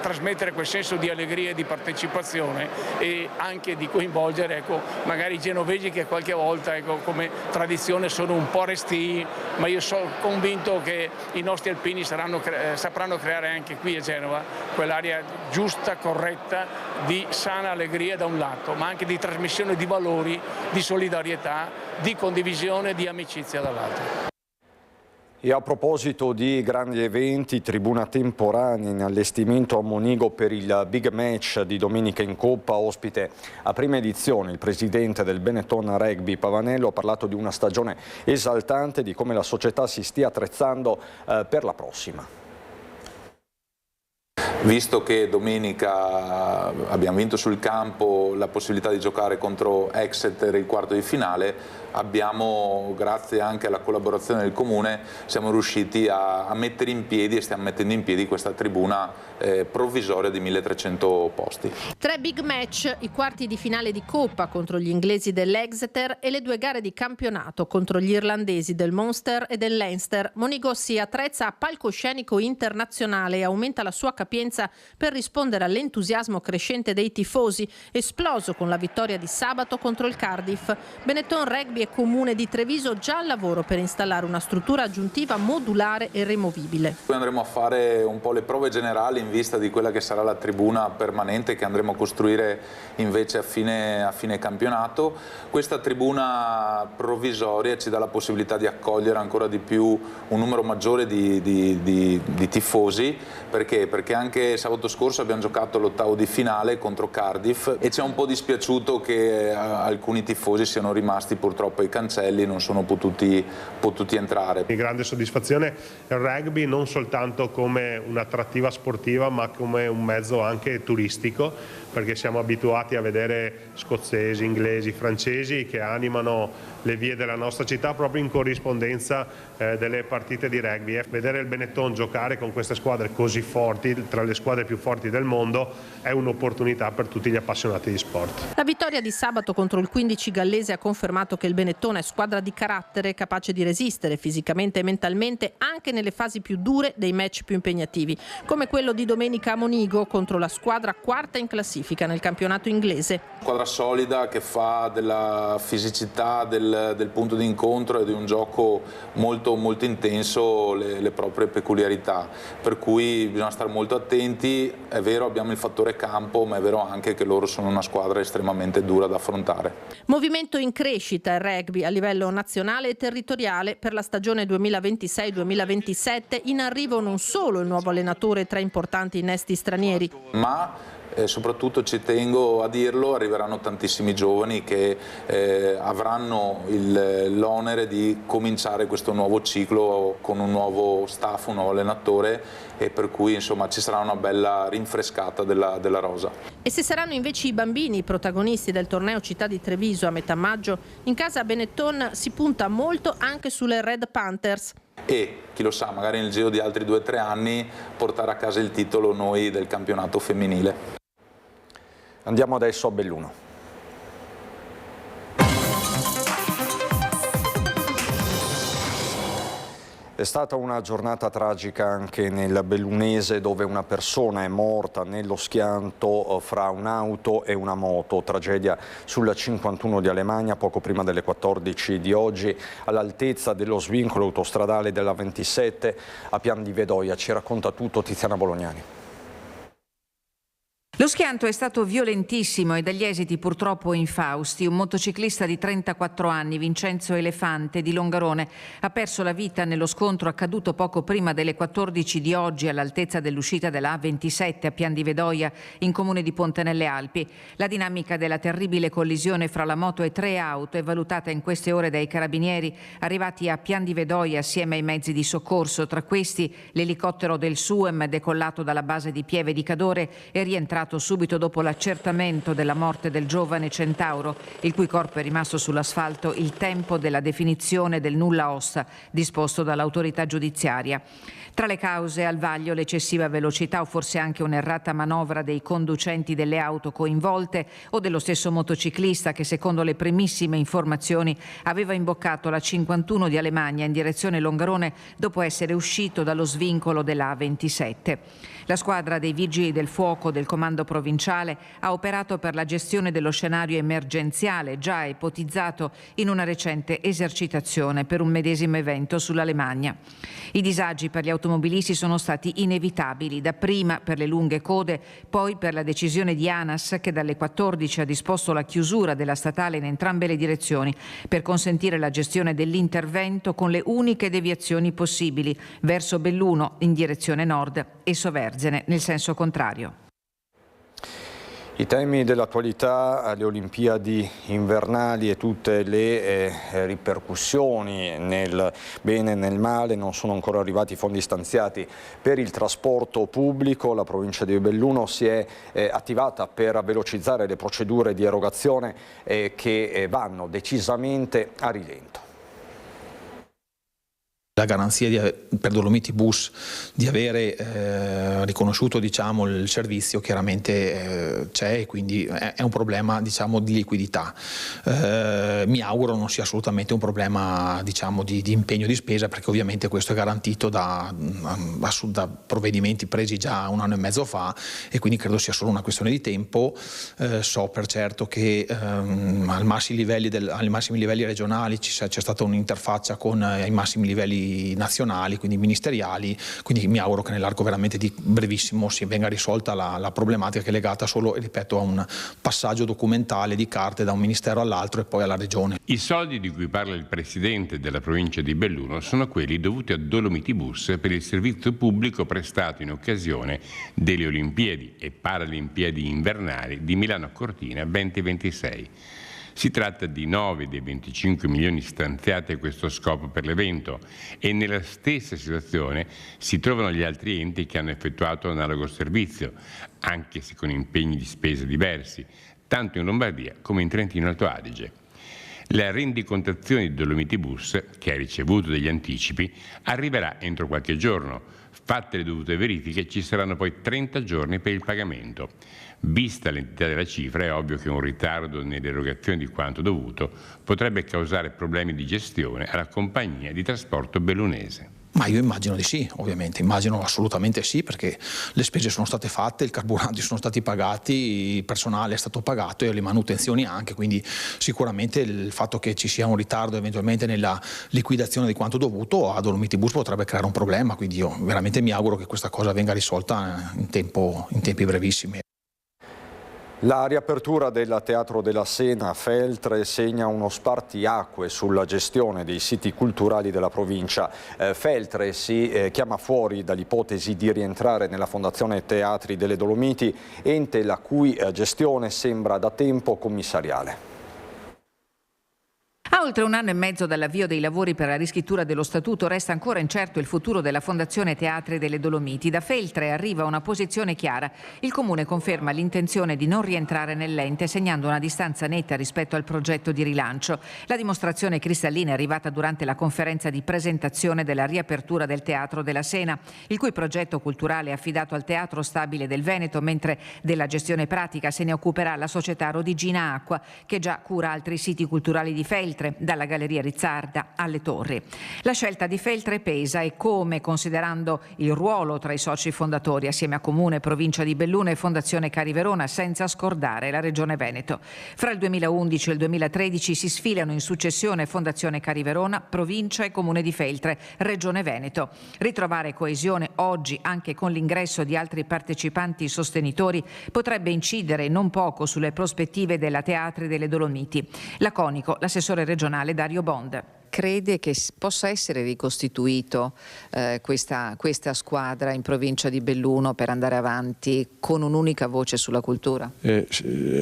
trasmettere quel senso di allegria e di partecipazione e anche di coinvolgere magari i genovesi che qualche volta come tradizione sono un po' restii, ma io sono convinto che i nostri alpini sapranno creare anche qui a Genova quell'area giusta, corretta, di sana allegria da un lato, ma anche di trasmissione di valori, di solidarietà, di condivisione, di amicizia dall'altro.
E a proposito di grandi eventi, tribuna temporanea in allestimento a Monigo per il Big Match di domenica in Coppa, ospite a prima edizione il presidente del Benetton Rugby Pavanello ha parlato di una stagione esaltante, di come la società si stia attrezzando per la prossima.
Visto che domenica abbiamo vinto sul campo la possibilità di giocare contro Exeter il quarto di finale, abbiamo, grazie anche alla collaborazione del Comune, siamo riusciti a mettere in piedi e stiamo mettendo in piedi questa tribuna provvisoria di 1300 posti.
3 big match, i quarti di finale di Coppa contro gli inglesi dell'Exeter e le 2 gare di campionato contro gli irlandesi del Munster e del Leinster. Monigo si attrezza a palcoscenico internazionale e aumenta la sua capienza per rispondere all'entusiasmo crescente dei tifosi, esploso con la vittoria di sabato contro il Cardiff. Benetton Rugby e Comune di Treviso già al lavoro per installare una struttura aggiuntiva modulare e rimovibile.
Poi andremo a fare un po' le prove generali in vista di quella che sarà la tribuna permanente che andremo a costruire invece a fine campionato. Questa tribuna provvisoria ci dà la possibilità di accogliere ancora di più un numero maggiore di tifosi. Perché anche sabato scorso abbiamo giocato l'ottavo di finale contro Cardiff e ci è un po' dispiaciuto che alcuni tifosi siano rimasti purtroppo ai cancelli e non sono potuti entrare.
Grande soddisfazione il rugby non soltanto come un'attrattiva sportiva ma come un mezzo anche turistico, perché siamo abituati a vedere scozzesi, inglesi, francesi che animano le vie della nostra città proprio in corrispondenza delle partite di rugby. Vedere il Benetton giocare con queste squadre così forti, tra le squadre più forti del mondo, è un'opportunità per tutti gli appassionati di sport.
La vittoria di sabato contro il 15 gallese ha confermato che il Benetton è squadra di carattere, capace di resistere fisicamente e mentalmente anche nelle fasi più dure dei match più impegnativi, come quello di domenica a Monigo contro la squadra quarta in classifica nel campionato inglese.
Squadra solida che fa della fisicità del punto di incontro e di un gioco molto intenso le proprie peculiarità, per cui bisogna stare molto attenti. È vero, abbiamo il fattore campo, ma è vero anche che loro sono una squadra estremamente dura da affrontare.
Movimento in crescita il rugby a livello nazionale e territoriale per la stagione 2026-2027, in arrivo non solo il nuovo allenatore tra importanti innesti stranieri,
ma soprattutto ci tengo a dirlo, arriveranno tantissimi giovani che avranno l'onere di cominciare questo nuovo ciclo con un nuovo staff, un nuovo allenatore, e per cui insomma ci sarà una bella rinfrescata della rosa.
E se saranno invece i bambini i protagonisti del torneo Città di Treviso a metà maggio, in casa Benetton si punta molto anche sulle Red Panthers.
E chi lo sa, magari nel giro di altri 2 o 3 anni portare a casa il titolo noi del campionato femminile.
Andiamo adesso a Belluno. È stata una giornata tragica anche nel Bellunese, dove una persona è morta nello schianto fra un'auto e una moto. Tragedia sulla 51 di Alemagna poco prima delle 14 di oggi, all'altezza dello svincolo autostradale della 27 a Pian di Vedoia. Ci racconta tutto Tiziana Bolognani.
Lo schianto è stato violentissimo e dagli esiti purtroppo infausti. Un motociclista di 34 anni, Vincenzo Elefante, di Longarone, ha perso la vita nello scontro accaduto poco prima delle 14 di oggi all'altezza dell'uscita della A27 a Pian di Vedoia, in comune di Ponte nelle Alpi. La dinamica della terribile collisione fra la moto e 3 auto è valutata in queste ore dai carabinieri arrivati a Pian di Vedoia assieme ai mezzi di soccorso. Tra questi l'elicottero del SUEM decollato dalla base di Pieve di Cadore è rientrato subito dopo l'accertamento della morte del giovane Centauro, il cui corpo è rimasto sull'asfalto il tempo della definizione del nulla osta disposto dall'autorità giudiziaria. Tra le cause al vaglio l'eccessiva velocità o forse anche un'errata manovra dei conducenti delle auto coinvolte o dello stesso motociclista che, secondo le primissime informazioni, aveva imboccato la 51 di Alemagna in direzione Longarone dopo essere uscito dallo svincolo della A27. La squadra dei Vigili del Fuoco del Comando Provinciale ha operato per la gestione dello scenario emergenziale già ipotizzato in una recente esercitazione per un medesimo evento sull'Alemagna. I disagi per gli automobilisti sono stati inevitabili, dapprima per le lunghe code, poi per la decisione di ANAS che dalle 14 ha disposto la chiusura della statale in entrambe le direzioni per consentire la gestione dell'intervento con le uniche deviazioni possibili verso Belluno in direzione nord e Soverzene nel senso contrario.
I temi dell'attualità alle Olimpiadi invernali e tutte le ripercussioni nel bene e nel male. Non sono ancora arrivati i fondi stanziati per il trasporto pubblico. La provincia di Belluno si è attivata per velocizzare le procedure di erogazione che vanno decisamente a rilento.
La garanzia per Dolomiti Bus di avere riconosciuto il servizio chiaramente c'è e quindi è un problema di liquidità. Mi auguro non sia assolutamente un problema di impegno di spesa, perché ovviamente questo è garantito da provvedimenti presi già 1 anno e mezzo fa e quindi credo sia solo una questione di tempo. So per certo che ai massimi livelli regionali c'è stata un'interfaccia con i massimi livelli nazionali, quindi ministeriali, quindi mi auguro che nell'arco veramente di brevissimo si venga risolta la problematica che è legata solo, ripeto, a un passaggio documentale di carte da un ministero all'altro e poi alla regione.
I soldi di cui parla il presidente della provincia di Belluno sono quelli dovuti a Dolomiti Bus per il servizio pubblico prestato in occasione delle Olimpiadi e Paralimpiadi invernali di Milano Cortina 2026. Si tratta di 9 dei 25 milioni stanziati a questo scopo per l'evento e nella stessa situazione si trovano gli altri enti che hanno effettuato analogo servizio, anche se con impegni di spesa diversi, tanto in Lombardia come in Trentino Alto Adige. La rendicontazione di Dolomiti Bus, che ha ricevuto degli anticipi, arriverà entro qualche giorno. Fatte le dovute verifiche, ci saranno poi 30 giorni per il pagamento. Vista l'entità della cifra, è ovvio che un ritardo nell'erogazione di quanto dovuto potrebbe causare problemi di gestione alla compagnia di trasporto bellunese.
Ma io immagino di sì, ovviamente, immagino assolutamente sì, perché le spese sono state fatte, i carburanti sono stati pagati, il personale è stato pagato e le manutenzioni anche, quindi sicuramente il fatto che ci sia un ritardo eventualmente nella liquidazione di quanto dovuto a Dolomiti Bus potrebbe creare un problema, quindi io veramente mi auguro che questa cosa venga risolta in tempi brevissimi.
La riapertura del Teatro della Sena a Feltre segna uno spartiacque sulla gestione dei siti culturali della provincia. Feltre si chiama fuori dall'ipotesi di rientrare nella Fondazione Teatri delle Dolomiti, ente la cui gestione sembra da tempo commissariale.
A oltre 1 anno e mezzo dall'avvio dei lavori per la riscrittura dello statuto resta ancora incerto il futuro della Fondazione Teatri delle Dolomiti. Da Feltre arriva una posizione chiara. Il Comune conferma l'intenzione di non rientrare nell'ente, segnando una distanza netta rispetto al progetto di rilancio. La dimostrazione cristallina è arrivata durante la conferenza di presentazione della riapertura del Teatro della Sena, il cui progetto culturale è affidato al Teatro Stabile del Veneto, mentre della gestione pratica se ne occuperà la società Rodigina Acqua, che già cura altri siti culturali di Feltre, dalla Galleria Rizzarda alle Torri. La scelta di Feltre pesa e come, considerando il ruolo tra i soci fondatori assieme a Comune, Provincia di Belluno e Fondazione Cari Verona, senza scordare la Regione Veneto. Fra il 2011 e il 2013 si sfilano in successione Fondazione Cari Verona, Provincia e Comune di Feltre, Regione Veneto. Ritrovare coesione oggi anche con l'ingresso di altri partecipanti sostenitori potrebbe incidere non poco sulle prospettive della Teatri delle Dolomiti. Laconico l'assessore regionale Dario Bond.
Crede che possa essere ricostituito questa squadra in provincia di Belluno per andare avanti con un'unica voce sulla cultura?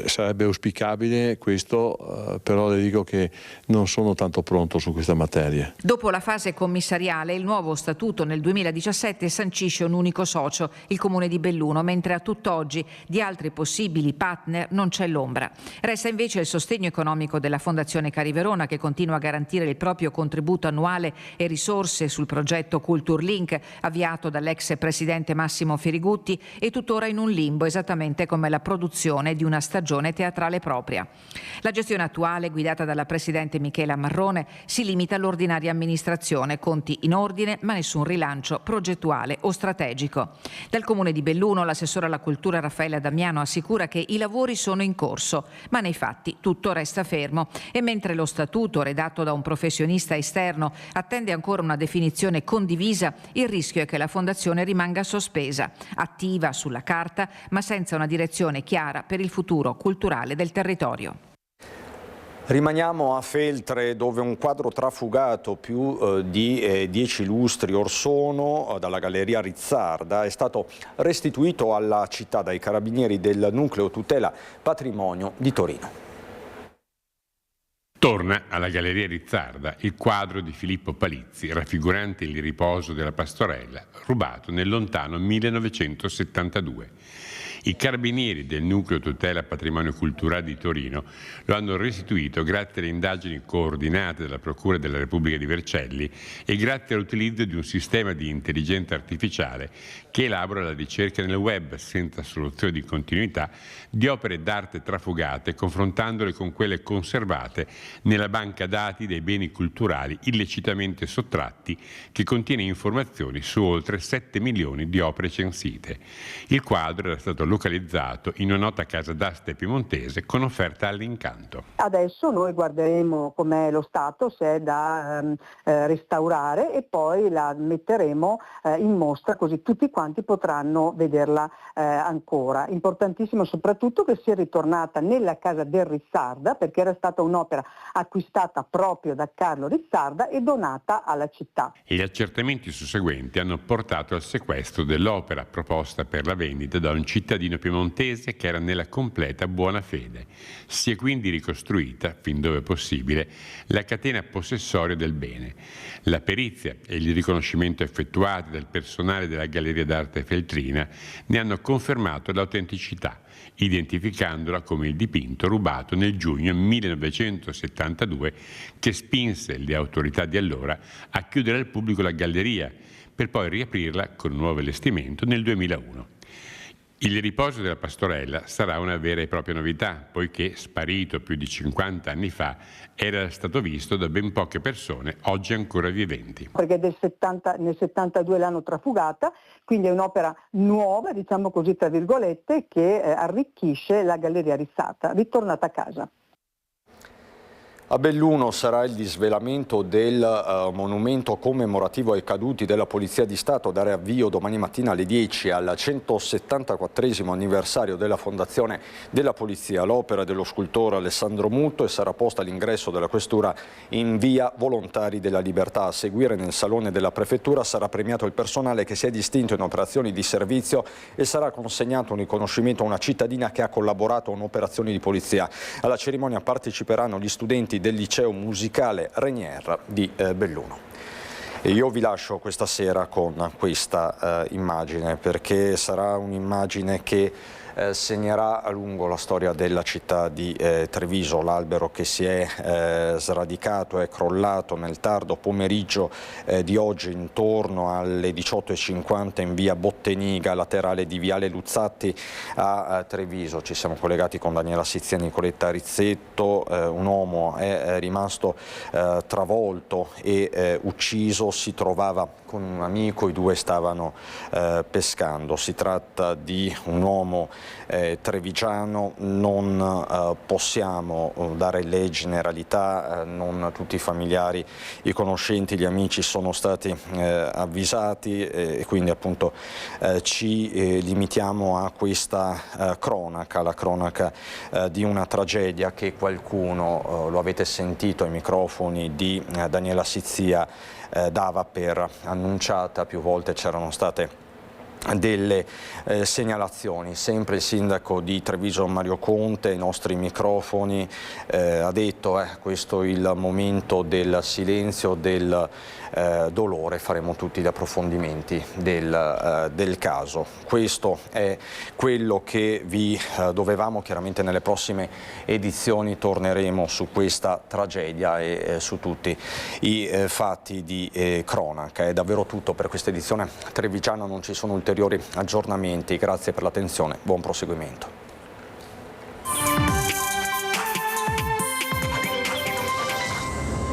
Sarebbe auspicabile questo, però le dico che non sono tanto pronto su questa materia.
Dopo la fase commissariale, il nuovo statuto nel 2017 sancisce un unico socio, il Comune di Belluno, mentre a tutt'oggi di altri possibili partner non c'è l'ombra. Resta invece il sostegno economico della Fondazione Cari Verona, che continua a garantire il proprio proprio contributo annuale e risorse sul progetto Culturlink avviato dall'ex presidente Massimo Ferigutti è tuttora in un limbo, esattamente come la produzione di una stagione teatrale propria. La gestione attuale, guidata dalla presidente Michela Marrone, si limita all'ordinaria amministrazione, conti in ordine ma nessun rilancio progettuale o strategico. Dal Comune di Belluno l'assessore alla cultura Raffaella Damiano assicura che i lavori sono in corso, ma nei fatti tutto resta fermo e mentre lo statuto redatto da un professionista esterno attende ancora una definizione condivisa, il rischio è che la fondazione rimanga sospesa, attiva sulla carta ma senza una direzione chiara per il futuro culturale del territorio.
Rimaniamo a Feltre, dove un quadro trafugato più di 10 lustri or sono dalla Galleria Rizzarda è stato restituito alla città dai carabinieri del Nucleo Tutela Patrimonio di Torino.
Torna alla Galleria Rizzarda il quadro di Filippo Palizzi, raffigurante il riposo della Pastorella, rubato nel lontano 1972. I carabinieri del Nucleo Tutela Patrimonio Culturale di Torino lo hanno restituito grazie alle indagini coordinate dalla Procura della Repubblica di Vercelli e grazie all'utilizzo di un sistema di intelligenza artificiale che elabora la ricerca nel web senza soluzione di continuità di opere d'arte trafugate, confrontandole con quelle conservate nella banca dati dei beni culturali illecitamente sottratti, che contiene informazioni su oltre 7 milioni di opere censite. Il quadro era stato localizzato in una nota casa d'asta piemontese con offerta all'incanto.
Adesso noi guarderemo com'è lo stato, se è da restaurare, e poi la metteremo in mostra così tutti quanti potranno vederla ancora. Importantissimo soprattutto che sia ritornata nella casa del Rizzarda, perché era stata un'opera acquistata proprio da Carlo Rizzarda e donata alla città.
E gli accertamenti susseguenti hanno portato al sequestro dell'opera proposta per la vendita da un cittadino piemontese che era nella completa buona fede. Si è quindi ricostruita, fin dove possibile, la catena possessoria del bene. La perizia e il riconoscimento effettuati dal personale della Galleria d'Arte Feltrina ne hanno confermato l'autenticità, identificandola come il dipinto rubato nel giugno 1972 che spinse le autorità di allora a chiudere al pubblico la galleria per poi riaprirla con un nuovo allestimento nel 2001. Il riposo della Pastorella sarà una vera e propria novità, poiché, sparito più di 50 anni fa, era stato visto da ben poche persone, oggi ancora viventi.
Perché nel 72 l'hanno trafugata, quindi è un'opera nuova, diciamo così tra virgolette, che arricchisce la Galleria Rizzarda, ritornata a casa.
A Belluno sarà il disvelamento del monumento commemorativo ai caduti della Polizia di Stato, dare avvio domani mattina alle 10 al 174esimo anniversario della fondazione della Polizia, l'opera dello scultore Alessandro Mutto, e sarà posta all'ingresso della questura in via Volontari della Libertà. A seguire nel salone della prefettura sarà premiato il personale che si è distinto in operazioni di servizio e sarà consegnato un riconoscimento a una cittadina che ha collaborato a un'operazione di polizia. Alla cerimonia parteciperanno gli studenti del liceo musicale Renier di Belluno. E io vi lascio questa sera con questa immagine, perché sarà un'immagine che segnerà a lungo la storia della città di Treviso. L'albero che si è sradicato, è crollato nel tardo pomeriggio di oggi intorno alle 18:50 in via Botteniga, laterale di viale Luzzatti a Treviso. Ci siamo collegati con Daniela Sizia e Nicoletta Rizzetto. Un uomo è rimasto travolto e ucciso, si trovava con un amico, i due stavano pescando. Si tratta di un uomo trevigiano, non possiamo dare le generalità, non tutti i familiari, i conoscenti, gli amici sono stati avvisati e quindi appunto ci limitiamo a questa cronaca, la cronaca di una tragedia che qualcuno, lo avete sentito ai microfoni di Daniela Sizia, dava per annunciata. Più volte c'erano state delle segnalazioni. Sempre il sindaco di Treviso Mario Conte ai nostri microfoni ha detto questo è il momento del silenzio, del dolore, faremo tutti gli approfondimenti del caso. Questo è quello che vi dovevamo, chiaramente nelle prossime edizioni torneremo su questa tragedia e su tutti i fatti di cronaca. È davvero tutto per questa edizione trevigiana, non ci sono ulteriori aggiornamenti. Grazie per l'attenzione, buon proseguimento.